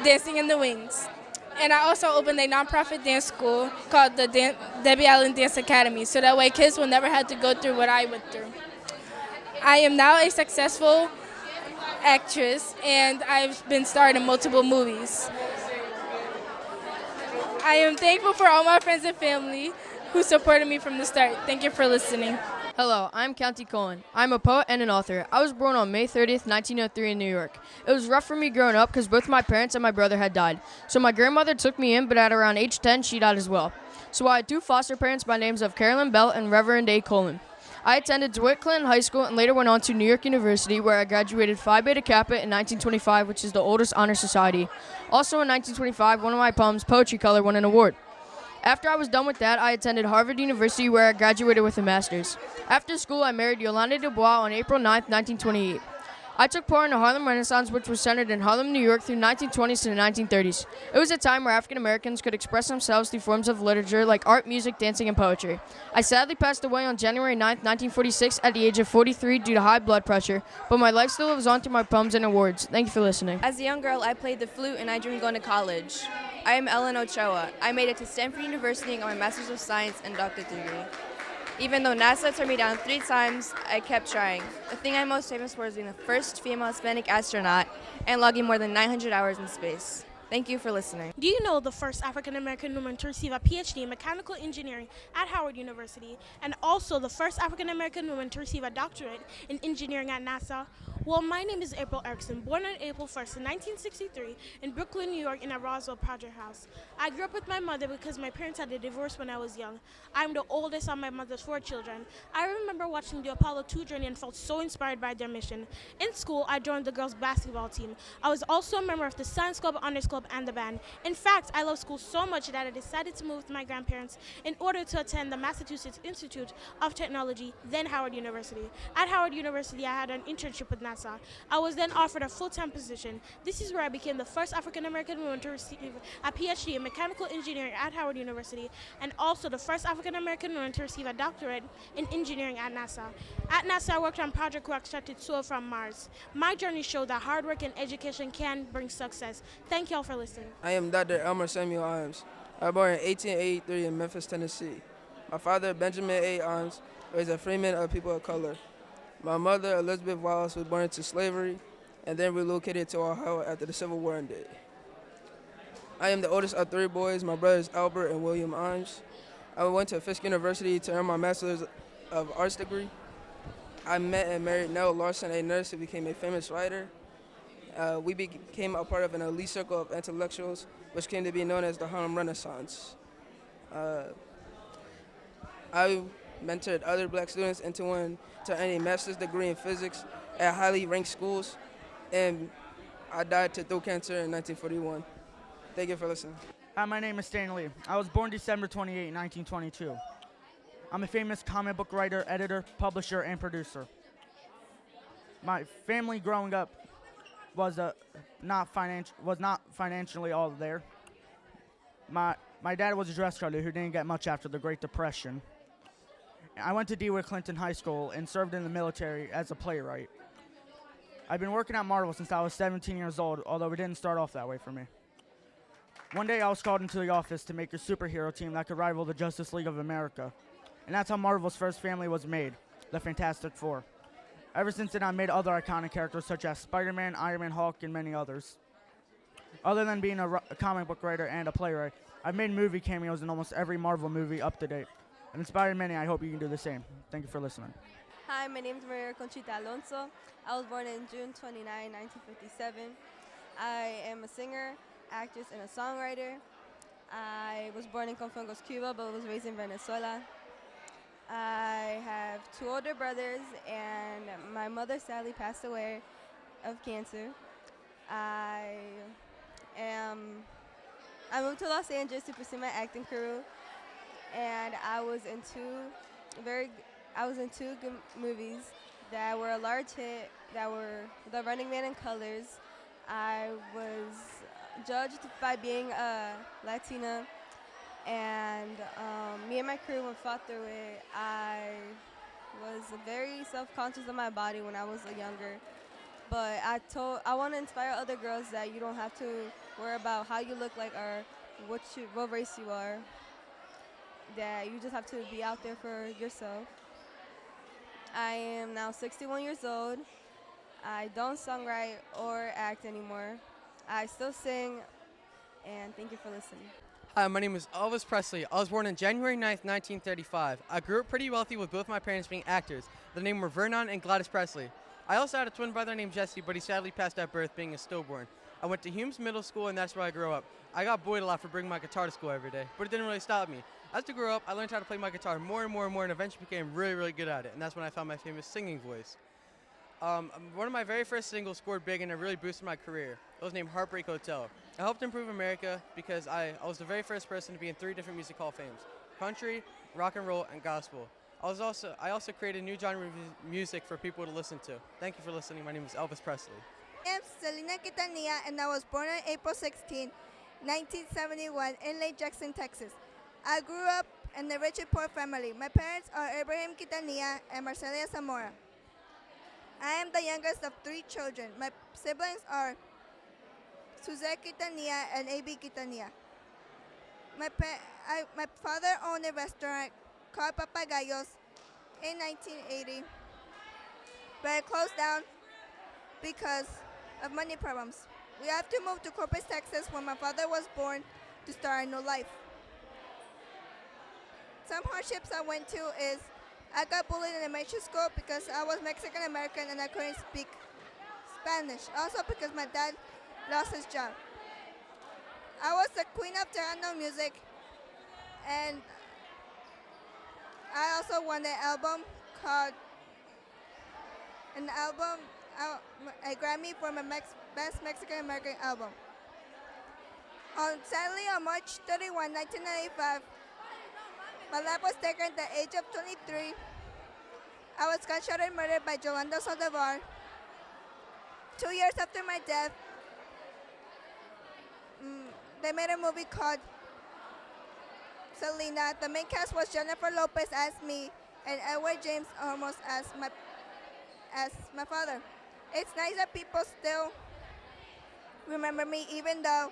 Dancing in the Wings. And I also opened a nonprofit dance school called the Debbie Allen Dance Academy, so that way kids will never have to go through what I went through. I am now a successful actress, and I've been starred in multiple movies. I am thankful for all my friends and family who supported me from the start. Thank you for listening. Hello, I'm County Cohen. I'm a poet and an author. I was born on May 30th, 1903 in New York. It was rough for me growing up because both my parents and my brother had died. So my grandmother took me in, but at around age 10, she died as well. So I had 2 foster parents by names of Carolyn Bell and Reverend A. Coleman. I attended DeWitt Clinton High School and later went on to New York University, where I graduated Phi Beta Kappa in 1925, which is the oldest honor society. Also in 1925, one of my poems, Poetry Color, won an award. After I was done with that, I attended Harvard University, where I graduated with a master's. After school, I married Yolanda Dubois on April 9, 1928. I took part in the Harlem Renaissance, which was centered in Harlem, New York through 1920s to the 1930s. It was a time where African Americans could express themselves through forms of literature like art, music, dancing, and poetry. I sadly passed away on January 9, 1946 at the age of 43 due to high blood pressure, but my life still lives on through my poems and awards. Thank you for listening. As a young girl, I played the flute and I dreamed going to college. I am Ellen Ochoa. I made it to Stanford University and got my Master's of Science and Doctorate degree. Even though NASA turned me down 3 times, I kept trying. The thing I'm most famous for is being the first female Hispanic astronaut and logging more than 900 hours in space. Thank you for listening. Do you know the first African-American woman to receive a PhD in mechanical engineering at Howard University, and also the first African-American woman to receive a doctorate in engineering at NASA? Well, my name is April Erickson, born on April 1st in 1963 in Brooklyn, New York in a Roswell Project house. I grew up with my mother because my parents had a divorce when I was young. I'm the oldest of my mother's 4 children. I remember watching the Apollo 2 journey and felt so inspired by their mission. In school, I joined the girls' basketball team. I was also a member of the Science Club, Honors Club, and the band. In fact, I love school so much that I decided to move with my grandparents in order to attend the Massachusetts Institute of Technology, then Howard University. At Howard University, I had an internship with NASA. I was then offered a full-time position. This is where I became the first African-American woman to receive a PhD in mechanical engineering at Howard University, and also the first African-American woman to receive a doctorate in engineering at NASA. At NASA, I worked on Project who extracted soil from Mars. My journey showed that hard work and education can bring success. Thank y'all for listening. I am Dr. Elmer Samuel Imes. I was born in 1883 in Memphis, Tennessee. My father, Benjamin A. Imes, was a freeman of people of color. My mother, Elizabeth Wallace, was born into slavery and then relocated to Ohio after the Civil War ended. I am the oldest of 3 boys. My brothers, Albert and William Imes. I went to Fisk University to earn my Master's of Arts degree. I met and married Nell Larson, a nurse who became a famous writer. We became a part of an elite circle of intellectuals, which came to be known as the Harlem Renaissance. I mentored other black students into wanting to earn a master's degree in physics at highly ranked schools, and I died to throat cancer in 1941. Thank you for listening. Hi, my name is Stan Lee. I was born December 28, 1922. I'm a famous comic book writer, editor, publisher, and producer. My family growing up was not financially all there. My dad was a dress cutter who didn't get much after the Great Depression. I went to DeWitt Clinton High School and served in the military as a playwright. I've been working at Marvel since I was 17 years old, although it didn't start off that way for me. One day I was called into the office to make a superhero team that could rival the Justice League of America. And that's how Marvel's first family was made, the Fantastic Four. Ever since then, I've made other iconic characters such as Spider-Man, Iron Man, Hulk, and many others. Other than being a comic book writer and a playwright, I've made movie cameos in almost every Marvel movie up to date. And inspired many. I hope you can do the same. Thank you for listening. Hi, my name is Maria Conchita Alonso. I was born in June 29, 1957. I am a singer, actress, and a songwriter. I was born in Confungos, Cuba, but was raised in Venezuela. I have 2 older brothers, and my mother sadly passed away of cancer. I moved to Los Angeles to pursue my acting career, and I was in 2 good movies that were a large hit, that were The Running Man and Colors. I was judged by being a Latina, and me and my crew fought through it. I was very self-conscious of my body when I was younger, but I want to inspire other girls that you don't have to worry about how you look like or what race you are, that you just have to be out there for yourself. I am now 61 years old. I don't songwrite or act anymore. I still sing, and thank you for listening. Hi, my name is Elvis Presley. I was born on January 9th, 1935. I grew up pretty wealthy with both my parents being actors. Their names were Vernon and Gladys Presley. I also had a twin brother named Jesse, but he sadly passed at birth, being a stillborn. I went to Humes Middle School, and that's where I grew up. I got bullied a lot for bringing my guitar to school every day, but it didn't really stop me. As I grew up, I learned how to play my guitar more and more and more, and eventually became really, really good at it, and that's when I found my famous singing voice. One of my very first singles scored big, and it really boosted my career. It was named Heartbreak Hotel. I helped improve America because I was the very first person to be in 3 different music hall of fames: country, rock and roll, and gospel. I also created a new genre of music for people to listen to. Thank you for listening. My name is Elvis Presley. I'm Selena Quintanilla, and I was born on April 16, 1971 in Lake Jackson, Texas. I grew up in a rich and poor family. My parents are Abraham Quintanilla and Marcelia Zamora. I am the youngest of 3 children. My siblings are Suzette Quintanilla and A.B. Quintanilla. My father owned a restaurant called Papagayos in 1980, but it closed down because of money problems. We have to move to Corpus, Texas, where my father was born, to start a new life. Some hardships I went to is I got bullied in elementary school because I was Mexican American and I couldn't speak Spanish. Also because my dad lost his job. I was the queen of Tejano music, and I also won a Grammy for my best Mexican American album. Sadly, on March 31, 1995, my life was taken at the age of 23. I was gunshot and murdered by Yolanda Saldivar. 2 years after my death, they made a movie called Selena. The main cast was Jennifer Lopez as me and Edward James almost as my father. It's nice that people still remember me even though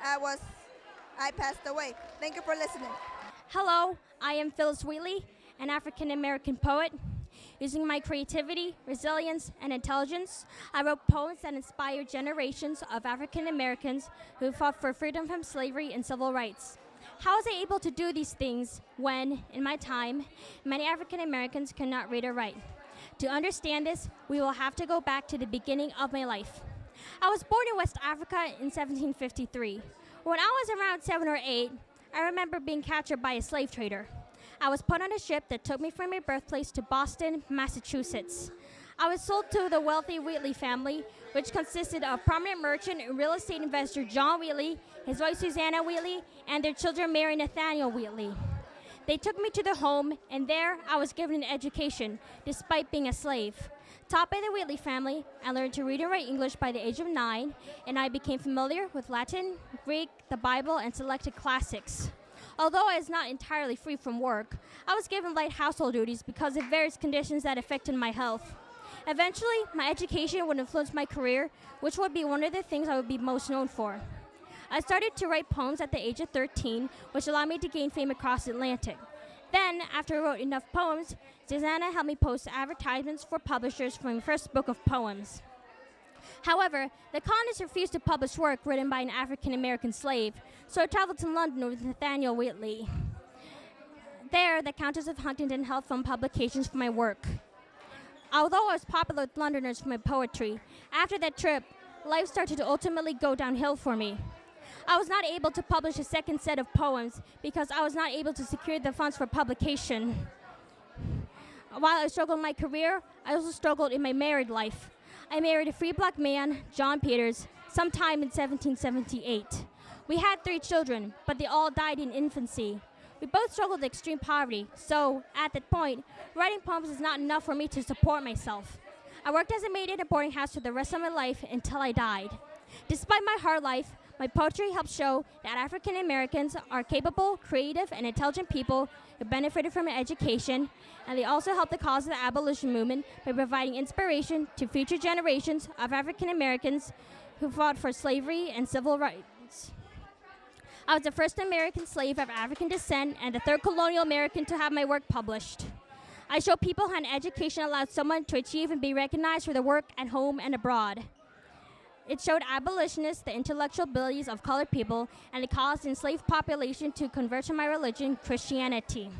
I passed away. Thank you for listening. Hello, I am Phyllis Wheatley, an African-American poet. Using my creativity, resilience, and intelligence, I wrote poems that inspired generations of African-Americans who fought for freedom from slavery and civil rights. How was I able to do these things when, in my time, many African-Americans could not read or write? To understand this, we will have to go back to the beginning of my life. I was born in West Africa in 1753. When I was around 7 or 8, I remember being captured by a slave trader. I was put on a ship that took me from my birthplace to Boston, Massachusetts. I was sold to the wealthy Wheatley family, which consisted of prominent merchant and real estate investor John Wheatley, his wife Susanna Wheatley, and their children Mary and Nathaniel Wheatley. They took me to their home, and there I was given an education, despite being a slave. Taught by the Wheatley family, I learned to read and write English by the age of 9, and I became familiar with Latin, Greek, the Bible, and selected classics. Although I was not entirely free from work, I was given light household duties because of various conditions that affected my health. Eventually, my education would influence my career, which would be one of the things I would be most known for. I started to write poems at the age of 13, which allowed me to gain fame across the Atlantic. Then, after I wrote enough poems, Susanna helped me post advertisements for publishers for my first book of poems. However, the colonists refused to publish work written by an African-American slave, so I traveled to London with Nathaniel Wheatley. There, the Countess of Huntingdon held fund publications for my work. Although I was popular with Londoners for my poetry, after that trip, life started to ultimately go downhill for me. I was not able to publish a second set of poems because I was not able to secure the funds for publication. While I struggled in my career, I also struggled in my married life. I married a free black man, John Peters, sometime in 1778. We had 3 children, but they all died in infancy. We both struggled with extreme poverty, so at that point, writing poems was not enough for me to support myself. I worked as a maid in a boarding house for the rest of my life until I died. Despite my hard life, my poetry helped show that African Americans are capable, creative, and intelligent people who benefited from education, and they also helped the cause of the abolition movement by providing inspiration to future generations of African Americans who fought for slavery and civil rights. I was the first American slave of African descent and the 3rd colonial American to have my work published. I show people how an education allowed someone to achieve and be recognized for their work at home and abroad. It showed abolitionists the intellectual abilities of colored people, and it caused the enslaved population to convert to my religion, Christianity.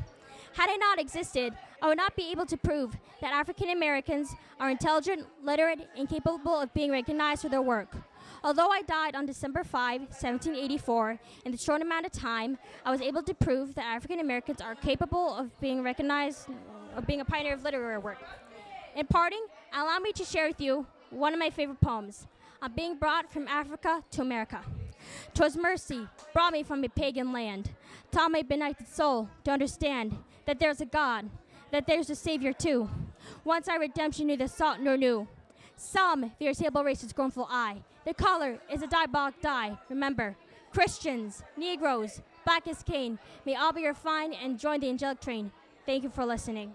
Had it not existed, I would not be able to prove that African Americans are intelligent, literate, and capable of being recognized for their work. Although I died on December 5, 1784, in the short amount of time, I was able to prove that African Americans are capable of being recognized, of being a pioneer of literary work. In parting, allow me to share with you one of my favorite poems, on being brought from Africa to America. 'Twas mercy brought me from a pagan land, taught my benighted soul to understand that there's a God, that there's a Savior too. Once our redemption neither sought nor knew. Some fear table race's scornful eye. The color is a diabolic dye. Remember, Christians, Negroes, black as Cain, may all be refined and join the angelic train. Thank you for listening.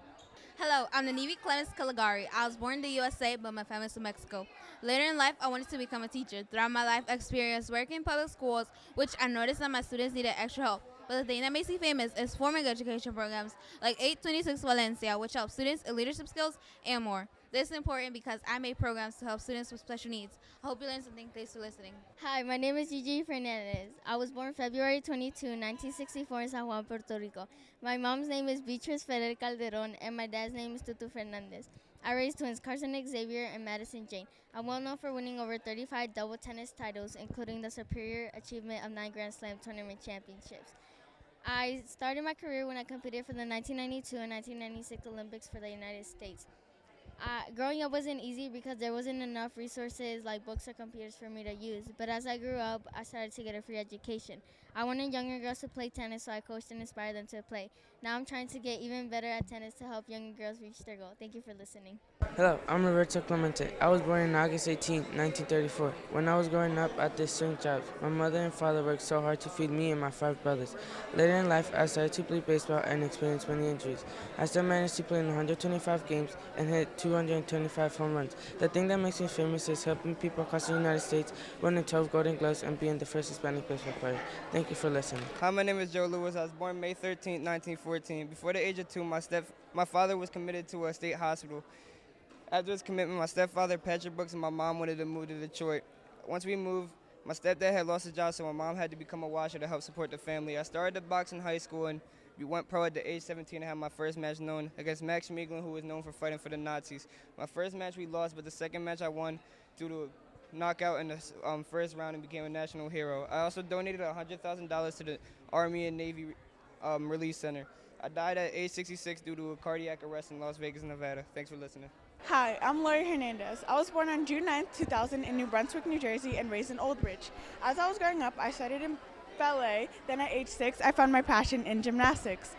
Hello, I'm Nanivi Clemens Caligari. I was born in the USA, but my family's from Mexico. Later in life, I wanted to become a teacher. Throughout my life, I experienced working in public schools, which I noticed that my students needed extra help. But the thing that makes me famous is forming education programs like 826 Valencia, which helps students in leadership skills and more. This is important because I made programs to help students with special needs. I hope you learned something. Thanks for listening. Hi, my name is Eugene Fernandez. I was born February 22, 1964 in San Juan, Puerto Rico. My mom's name is Beatriz Ferrer Calderon, and my dad's name is Tutu Fernandez. I raised twins Carson Xavier and Madison Jane. I'm well known for winning over 35 double tennis titles, including the superior achievement of 9 Grand Slam tournament championships. I started my career when I competed for the 1992 and 1996 Olympics for the United States. Growing up wasn't easy because there wasn't enough resources like books or computers for me to use. But as I grew up, I started to get a free education. I wanted younger girls to play tennis, so I coached and inspired them to play. Now I'm trying to get even better at tennis to help younger girls reach their goal. Thank you for listening. Hello, I'm Loretta Clemente. I was born on August 18, 1934. When I was growing up, I did swing jobs. My mother and father worked so hard to feed me and my 5 brothers. Later in life, I started to play baseball and experienced many injuries. I still managed to play in 125 games and hit 225 home runs. The thing that makes me famous is helping people across the United States, winning 12 Golden Gloves, and being the first Hispanic baseball player. Thank you for listening. Hi, my name is Joe Lewis. I was born May 13, 1914. Before the age of 2, my father was committed to a state hospital. After his commitment, my stepfather, Patrick Brooks, and my mom wanted to move to Detroit. Once we moved, my stepdad had lost his job, so my mom had to become a washer to help support the family. I started to box in high school, and we went pro at the age 17 and had my first match known against Max Schmeigel, who was known for fighting for the Nazis. My first match we lost, but the second match I won due to a knockout in the first round and became a national hero. I also donated $100,000 to the Army and Navy Relief Center. I died at age 66 due to a cardiac arrest in Las Vegas, Nevada. Thanks for listening. Hi, I'm Lori Hernandez. I was born on June 9, 2000 in New Brunswick, New Jersey, and raised in Old Bridge. As I was growing up, I studied in ballet. Then at age 6, I found my passion in gymnastics.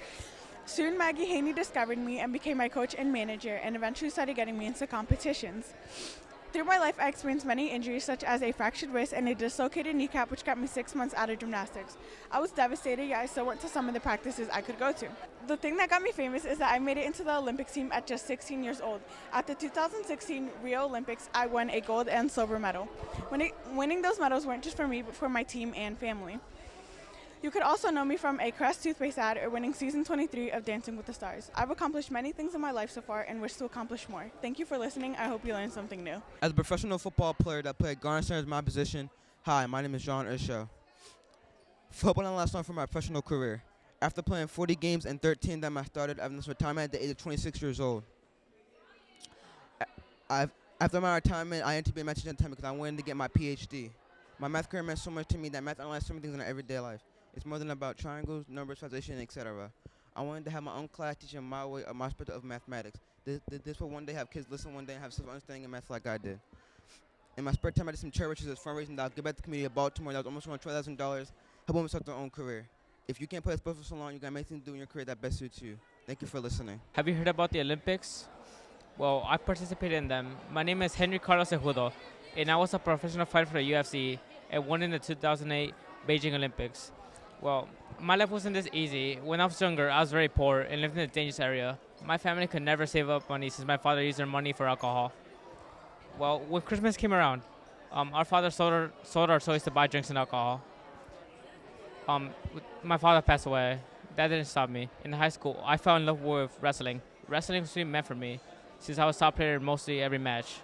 Soon, Maggie Haney discovered me and became my coach and manager, and eventually started getting me into competitions. Through my life, I experienced many injuries, such as a fractured wrist and a dislocated kneecap, which kept me 6 months out of gymnastics. I was devastated, yet I still went to some of the practices I could go to. The thing that got me famous is that I made it into the Olympics team at just 16 years old. At the 2016 Rio Olympics, I won a gold and silver medal. Winning those medals weren't just for me, but for my team and family. You could also know me from a Crest toothpaste ad or winning season 23 of Dancing with the Stars. I've accomplished many things in my life so far and wish to accomplish more. Thank you for listening. I hope you learned something new. As a professional football player that played guard center as my position, hi, my name is John Urshow. Football and last on for my professional career. After playing 40 games and 13 of them, I started after retirement at the age of 26 years old. After my retirement, I entered to be a math teacher because I wanted to get my PhD. My math career meant so much to me that math analyzed so many things in our everyday life. It's more than about triangles, numbers, translation, etc. I wanted to have my own class teaching my way, my perspective of mathematics. This will one day have kids listen one day and have some understanding in math like I did. In my spare time, I did some charities as fundraising that I'll give back to the community of Baltimore. That was almost around $12,000, helping them start their own career. If you can't play sports for so long, you got to make things to do in your career that best suits you. Thank you for listening. Have you heard about the Olympics? Well, I participated in them. My name is Henry Carlos Cejudo, and I was a professional fighter for the UFC and won in the 2008 Beijing Olympics. Well, my life wasn't this easy. When I was younger, I was very poor and lived in a dangerous area. My family could never save up money since my father used their money for alcohol. Well, when Christmas came around, our father sold our toys to buy drinks and alcohol. My father passed away. That didn't stop me. In high school, I fell in love with wrestling. Wrestling was really meant for me, since I was top player in mostly every match.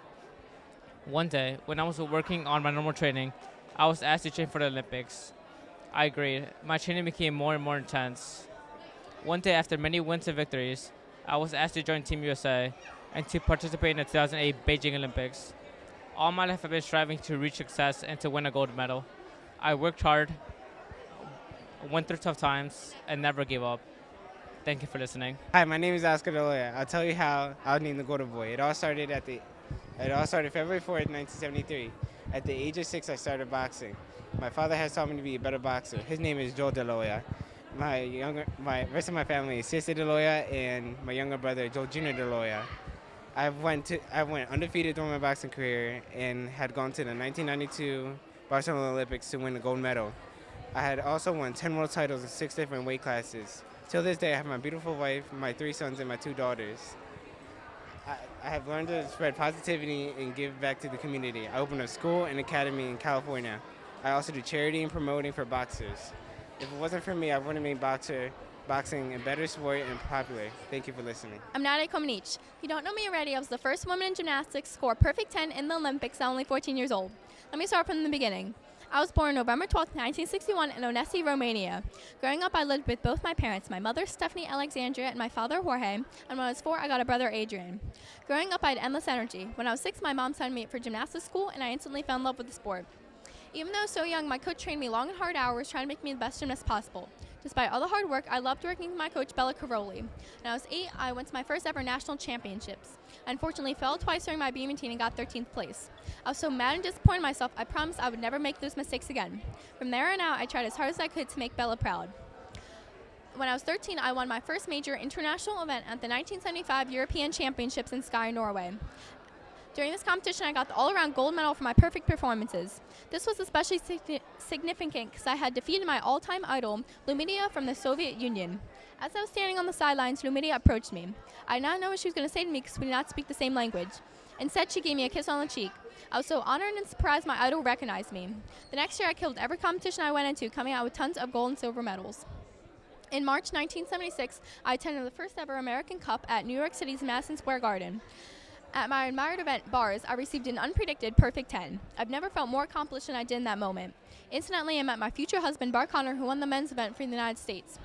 One day, when I was working on my normal training, I was asked to train for the Olympics. I agreed. My training became more and more intense. One day, after many wins and victories, I was asked to join Team USA and to participate in the 2008 Beijing Olympics. All my life I've been striving to reach success and to win a gold medal. I worked hard, went through tough times, and never gave up. Thank you for listening. Hi, my name is Oscar Deloya. I'll tell you how I was named the Golden Boy. It all started February 4th, 1973. At the age of 6, I started boxing. My father has taught me to be a better boxer. His name is Joel Deloya. My rest of my family is Sister Deloya and my younger brother, Joel Jr. Deloya. I went undefeated during my boxing career and had gone to the 1992 Barcelona Olympics to win the gold medal. I had also won 10 world titles in 6 different weight classes. Till this day, I have my beautiful wife, my 3 sons, and my 2 daughters. I have learned to spread positivity and give back to the community. I opened a school and academy in California. I also do charity and promoting for boxers. If it wasn't for me, I wouldn't have made boxing a better sport and popular. Thank you for listening. I'm Nadia Comaneci. If you don't know me already, I was the first woman in gymnastics to score a perfect 10 in the Olympics at only 14 years old. Let me start from the beginning. I was born November 12, 1961 in Onesi, Romania. Growing up, I lived with both my parents, my mother, Stephanie Alexandria, and my father, Jorge, and when I was 4, I got a brother, Adrian. Growing up, I had endless energy. When I was 6, my mom signed me up for gymnastics school, and I instantly fell in love with the sport. Even though so young, my coach trained me long and hard hours trying to make me the best gymnast possible. Despite all the hard work, I loved working with my coach, Bella Caroli. When I was 8, I went to my first ever national championships. I unfortunately fell twice during my beam routine and got 13th place. I was so mad and disappointed in myself, I promised I would never make those mistakes again. From there on out, I tried as hard as I could to make Bella proud. When I was 13, I won my first major international event at the 1975 European Championships in Skye, Norway. During this competition, I got the all-around gold medal for my perfect performances. This was especially significant because I had defeated my all-time idol, Lumidia from the Soviet Union. As I was standing on the sidelines, Lumidia approached me. I did not know what she was going to say to me because we did not speak the same language. Instead, she gave me a kiss on the cheek. I was so honored and surprised my idol recognized me. The next year, I killed every competition I went into, coming out with tons of gold and silver medals. In March 1976, I attended the first ever American Cup at New York City's Madison Square Garden. At my admired event, Bars, I received an unpredicted perfect 10. I've never felt more accomplished than I did in that moment. Incidentally, I met my future husband, Bart Connor, who won the men's event for the United States.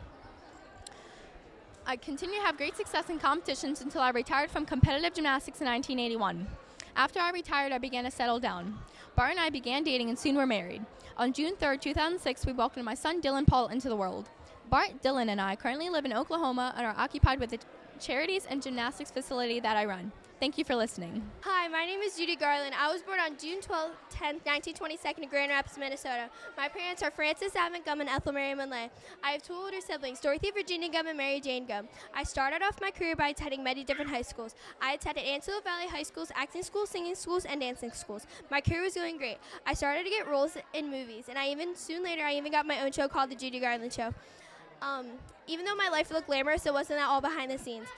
I continued to have great success in competitions until I retired from competitive gymnastics in 1981. After I retired, I began to settle down. Bart and I began dating and soon were married. On June 3, 2006, we welcomed my son, Dylan Paul, into the world. Bart, Dylan, and I currently live in Oklahoma and are occupied with the charities and gymnastics facility that I run. Thank you for listening. Hi, my name is Judy Garland. I was born on June 10th, 1922 in Grand Rapids, Minnesota. My parents are Frances Avon Gum and Ethel Mary Monlay. I have 2 older siblings, Dorothy Virginia Gum and Mary Jane Gum. I started off my career by attending many different high schools. I attended Antelope Valley High Schools, acting schools, singing schools, and dancing schools. My career was going great. I started to get roles in movies, and soon later I even got my own show called The Judy Garland Show. Even though my life looked glamorous, it wasn't all behind the scenes.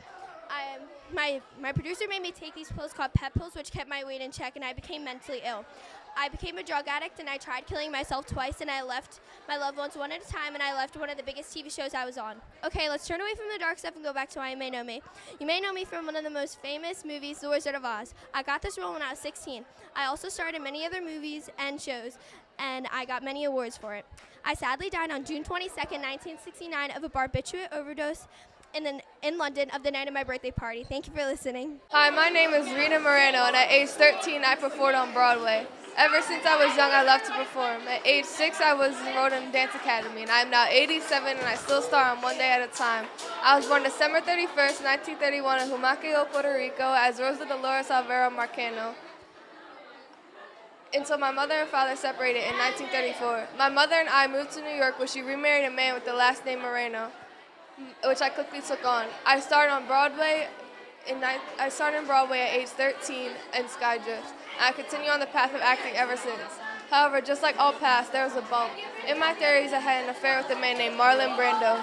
My producer made me take these pills called pep pills, which kept my weight in check, and I became mentally ill. I became a drug addict, and I tried killing myself twice, and I left my loved ones one at a time, and I left one of the biggest TV shows I was on. Okay, let's turn away from the dark stuff and go back to why you may know me. You may know me from one of the most famous movies, The Wizard of Oz. I got this role when I was 16. I also starred in many other movies and shows, and I got many awards for it. I sadly died on June 22nd, 1969 of a barbiturate overdose in London of the night of my birthday party. Thank you for listening. Hi, my name is Reena Moreno, and at age 13, I performed on Broadway. Ever since I was young, I loved to perform. At age 6, I was enrolled in Dance Academy, and I am now 87, and I still star on one day at a time. I was born December 31st, 1931 in Humacao, Puerto Rico, as Rosa Dolores Alvaro Marcano, until my mother and father separated in 1934. My mother and I moved to New York, where she remarried a man with the last name Moreno, which I quickly took on. I started on Broadway at age 13 in Skydrift, and I continue on the path of acting ever since. However, just like all past, there was a bump. In my theories, I had an affair with a man named Marlon Brando.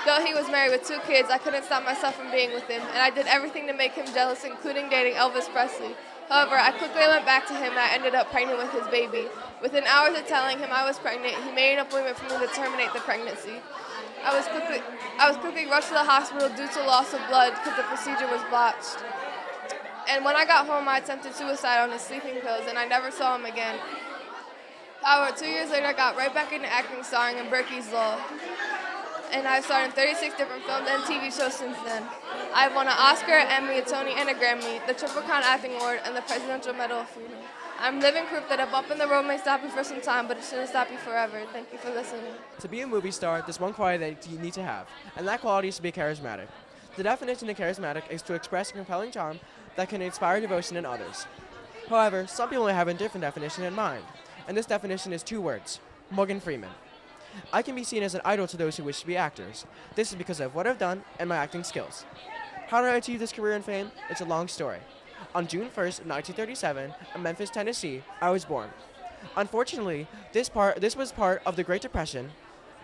Though he was married with 2 kids, I couldn't stop myself from being with him, and I did everything to make him jealous, including dating Elvis Presley. However, I quickly went back to him, and I ended up pregnant with his baby. Within hours of telling him I was pregnant, he made an appointment for me to terminate the pregnancy. I was quickly rushed to the hospital due to loss of blood because the procedure was botched. And when I got home, I attempted suicide on his sleeping pills, and I never saw him again. However, 2 years later, I got right back into acting, starring in Berkey's Law. And I've starred in 36 different films and TV shows since then. I've won an Oscar, Emmy, a Tony, and a Grammy, the Triple Crown Acting Award, and the Presidential Medal of Freedom. I'm living proof that a bump in the road may stop you for some time, but it shouldn't stop you forever. Thank you for listening. To be a movie star, there's one quality that you need to have, and that quality is to be charismatic. The definition of charismatic is to express a compelling charm that can inspire devotion in others. However, some people may have a different definition in mind, and this definition is 2 words: Morgan Freeman. I can be seen as an idol to those who wish to be actors. This is because of what I've done and my acting skills. How did I achieve this career and fame? It's a long story. On June 1st, 1937, in Memphis, Tennessee, I was born. Unfortunately, this was part of the Great Depression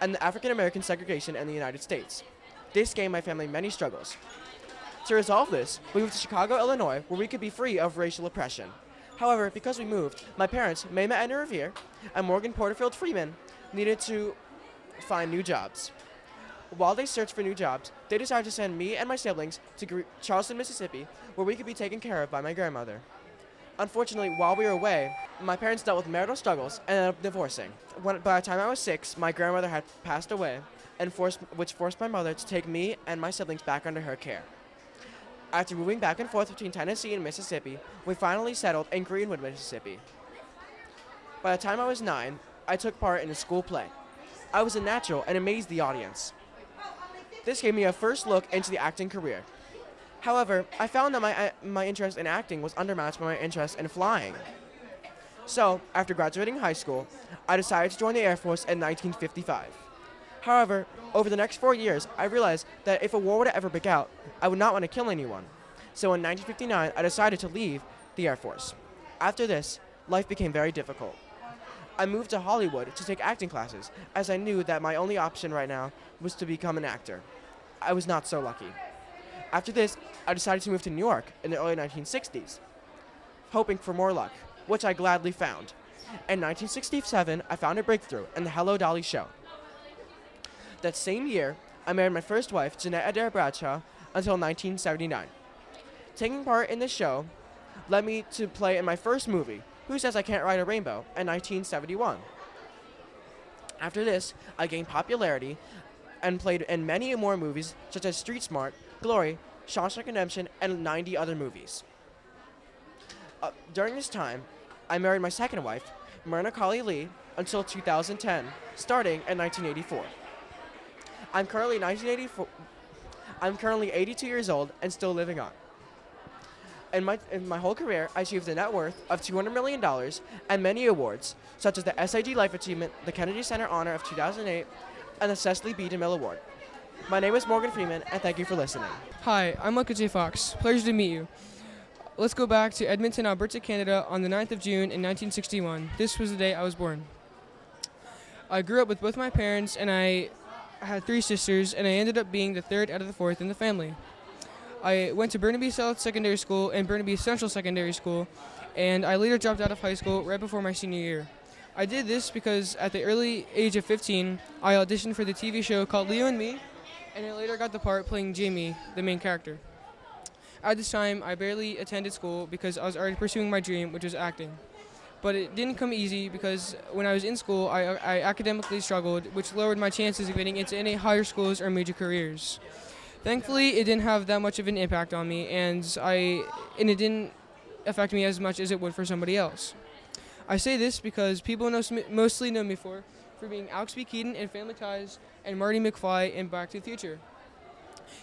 and the African-American segregation in the United States. This gave my family many struggles. To resolve this, we moved to Chicago, Illinois, where we could be free of racial oppression. However, because we moved, my parents, Mama Edna Revere and Morgan Porterfield Freeman, needed to find new jobs. While they searched for new jobs, they decided to send me and my siblings to Charleston, Mississippi, where we could be taken care of by my grandmother. Unfortunately, while we were away, my parents dealt with marital struggles and ended up divorcing. By the time I was 6, my grandmother had passed away, which forced my mother to take me and my siblings back under her care. After moving back and forth between Tennessee and Mississippi, we finally settled in Greenwood, Mississippi. By the time I was 9, I took part in a school play. I was a natural and amazed the audience. This gave me a first look into the acting career. However, I found that my interest in acting was undermatched by my interest in flying. So, after graduating high school, I decided to join the Air Force in 1955. However, over the next 4 years, I realized that if a war were to ever break out, I would not want to kill anyone. So in 1959, I decided to leave the Air Force. After this, life became very difficult. I moved to Hollywood to take acting classes, as I knew that my only option right now was to become an actor. I was not so lucky. After this, I decided to move to New York in the early 1960s, hoping for more luck, which I gladly found. In 1967, I found a breakthrough in the Hello Dolly show. That same year, I married my first wife, Jeanette Adair Bradshaw, until 1979. Taking part in this show led me to play in my first movie, Who Says I Can't Ride a Rainbow, in 1971. After this, I gained popularity and played in many more movies, such as Street Smart, Glory, Shawshank Redemption, and 90 other movies. During this time, I married my second wife, Myrna Colley Lee, until 2010, starting in 1984. I'm currently 82 years old and still living on. In my whole career, I achieved a net worth of $200 million and many awards, such as the SIG Life Achievement, the Kennedy Center Honor of 2008, and the Cecily B. DeMille Award. My name is Morgan Freeman, and thank you for listening. Hi, I'm Michael J. Fox. Pleasure to meet you. Let's go back to Edmonton, Alberta, Canada on the 9th of June in 1961. This was the day I was born. I grew up with both my parents, and I had 3 sisters, and I ended up being the 3rd out of the 4th in the family. I went to Burnaby South Secondary School and Burnaby Central Secondary School, and I later dropped out of high school right before my senior year. I did this because at the early age of 15, I auditioned for the TV show called Leo and Me, and I later got the part playing Jamie, the main character. At this time, I barely attended school because I was already pursuing my dream, which was acting. But it didn't come easy because when I was in school, I academically struggled, which lowered my chances of getting into any higher schools or major careers. Thankfully, it didn't have that much of an impact on me, and it didn't affect me as much as it would for somebody else. I say this because people mostly know me for being Alex B. Keaton in Family Ties and Marty McFly in Back to the Future.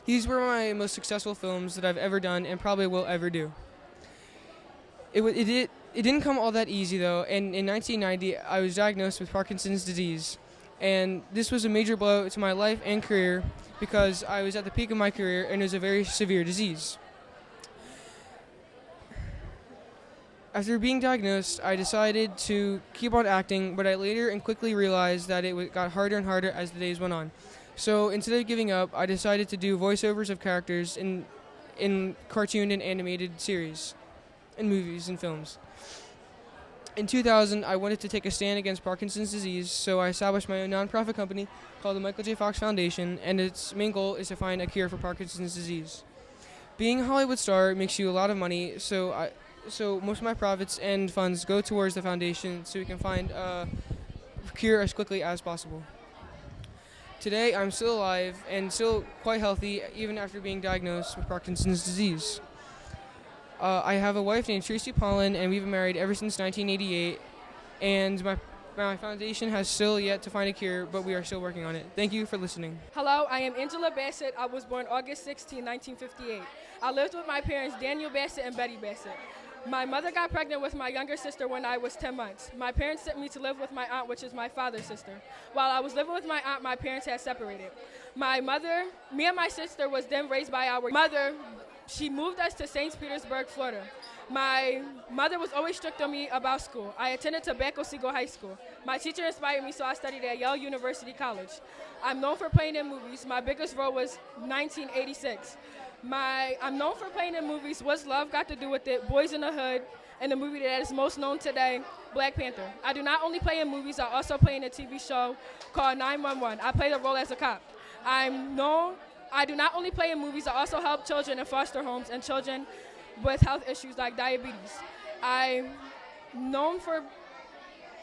These were my most successful films that I've ever done and probably will ever do. It didn't come all that easy, though, and in 1990, I was diagnosed with Parkinson's disease. And this was a major blow to my life and career because I was at the peak of my career and it was a very severe disease. After being diagnosed, I decided to keep on acting, but I later and quickly realized that it got harder and harder as the days went on. So instead of giving up, I decided to do voiceovers of characters in cartoon and animated series, and movies and films. In 2000, I wanted to take a stand against Parkinson's disease, so I established my own nonprofit company called the Michael J. Fox Foundation, and its main goal is to find a cure for Parkinson's disease. Being a Hollywood star makes you a lot of money, so most of my profits and funds go towards the foundation so we can find a cure as quickly as possible. Today, I'm still alive and still quite healthy, even after being diagnosed with Parkinson's disease. I have a wife named Tracy Pollen, and we've been married ever since 1988. And my foundation has still yet to find a cure, but we are still working on it. Thank you for listening. Hello, I am Angela Bassett. I was born August 16, 1958. I lived with my parents, Daniel Bassett and Betty Bassett. My mother got pregnant with my younger sister when I was 10 months. My parents sent me to live with my aunt, which is my father's sister. While I was living with my aunt, my parents had separated. Me and my sister was then raised by our mother. She moved us to St. Petersburg, Florida. My mother was always strict on me about school. I attended Tobacco Seagull High School. My teacher inspired me, so I studied at Yale University College. I'm known for playing in movies. My biggest role was 1986. I'm known for playing in movies. What's Love Got to Do with It, Boys in the Hood, and the movie that is most known today, Black Panther. I do not only play in movies, I also play in a TV show called 911. I play the role as a cop. I do not only play in movies, I also help children in foster homes and children with health issues like diabetes. I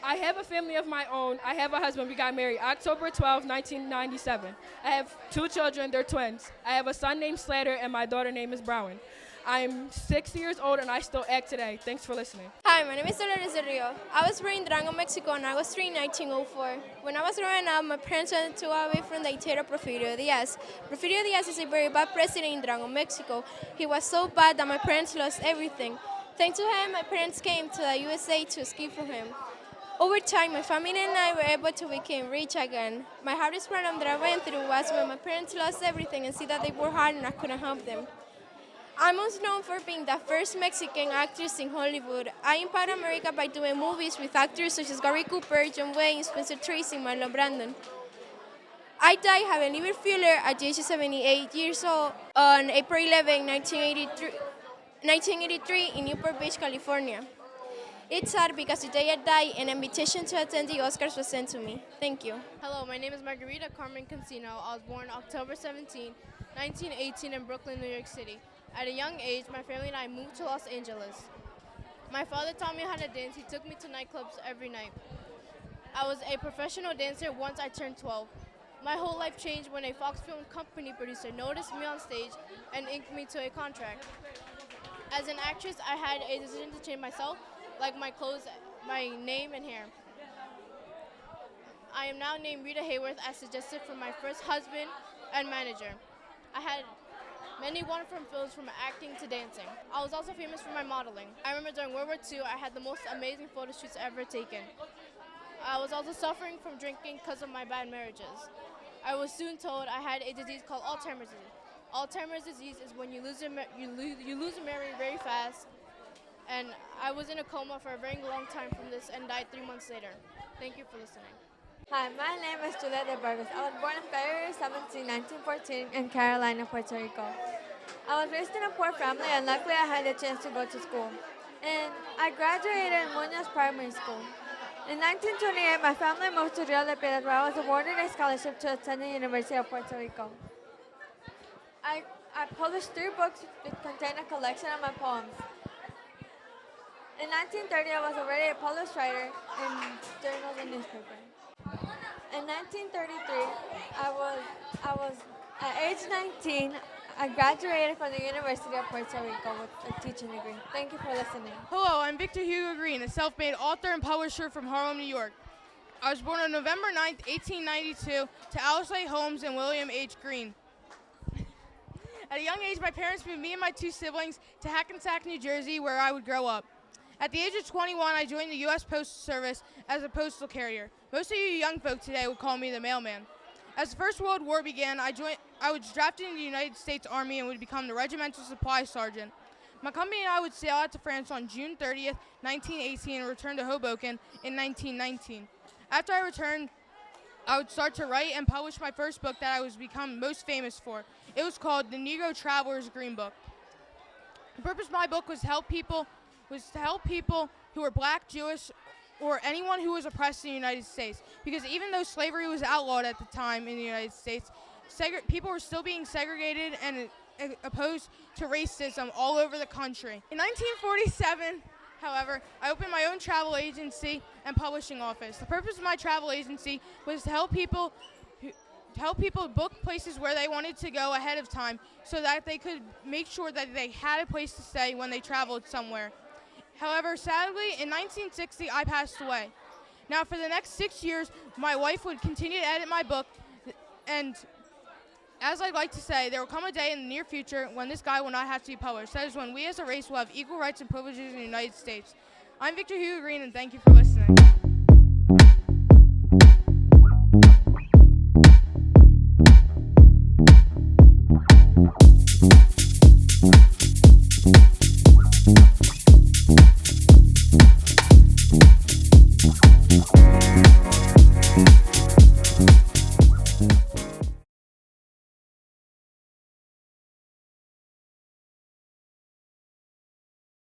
have a family of my own. I have a husband. We got married October 12, 1997. I have 2 children. They're twins. I have a son named Slater, and my daughter name is Brown. I'm 6 years old, and I still act today. Thanks for listening. Hi, my name is Dolores Del Rio. I was born in Durango, Mexico on August 3, 1904. When I was growing up, my parents wanted to away from the dictator Porfirio Diaz. Porfirio Diaz is a very bad president in Durango, Mexico. He was so bad that my parents lost everything. Thanks to him, my parents came to the USA to escape from him. Over time, my family and I were able to become rich again. My hardest problem that I went through was when my parents lost everything and see that they worked hard and I couldn't help them. I'm most known for being the first Mexican actress in Hollywood. I impacted America by doing movies with actors such as Gary Cooper, John Wayne, Spencer Tracy, and Marlon Brando. I died having liver failure at the age of 78 years old on April 11, 1983 in Newport Beach, California. It's sad because the day I died, an invitation to attend the Oscars was sent to me. Thank you. Hello, my name is Margarita Carmen Cancino. I was born October 17, 1918 in Brooklyn, New York City. At a young age, my family and I moved to Los Angeles. My father taught me how to dance. He took me to nightclubs every night. I was a professional dancer once I turned 12. My whole life changed when a Fox Film Company producer noticed me on stage and inked me to a contract. As an actress, I had a decision to change myself, like my clothes, my name, and hair. I am now named Rita Hayworth, as suggested from my first husband and manager. I had many wonderful films from acting to dancing. I was also famous for my modeling. I remember during World War II, I had the most amazing photo shoots ever taken. I was also suffering from drinking because of my bad marriages. I was soon told I had a disease called Alzheimer's disease. Alzheimer's disease is when you lose your memory very fast, and I was in a coma for a very long time from this and died 3 months later. Thank you for listening. Hi, my name is Juliette de Vargas. I was born on February 17, 1914 in Carolina, Puerto Rico. I was raised in a poor family, and luckily I had a chance to go to school. And I graduated in Munoz Primary School. In 1928, my family moved to Rio de Piedras, where I was awarded a scholarship to attend the University of Puerto Rico. I published 3 books that contain a collection of my poems. In 1930, I was already a published writer in journals and newspapers. In 1933, at age 19, I graduated from the University of Puerto Rico with a teaching degree. Thank you for listening. Hello, I'm Victor Hugo Green, a self-made author and publisher from Harlem, New York. I was born on November 9th, 1892, to Alice A. Holmes and William H. Green. At a young age, my parents moved me and my 2 siblings to Hackensack, New Jersey, where I would grow up. At the age of 21, I joined the U.S. Postal Service as a postal carrier. Most of you young folk today would call me the mailman. As the First World War began, I was drafted in the United States Army and would become the regimental supply sergeant. My company and I would sail out to France on June 30th, 1918, and return to Hoboken in 1919. After I returned, I would start to write and publish my first book that I was become most famous for. It was called The Negro Traveler's Green Book. The purpose of my book was to help people who were black, Jewish, or anyone who was oppressed in the United States. Because even though slavery was outlawed at the time in the United States, people were still being segregated and opposed to racism all over the country. In 1947, however, I opened my own travel agency and publishing office. The purpose of my travel agency was to help people help people book places where they wanted to go ahead of time so that they could make sure that they had a place to stay when they traveled somewhere. However, sadly, in 1960, I passed away. Now, for the next 6 years, my wife would continue to edit my book, and as I'd like to say, there will come a day in the near future when this guy will not have to be published. That is when we as a race will have equal rights and privileges in the United States. I'm Victor Hugo Green, and thank you for listening.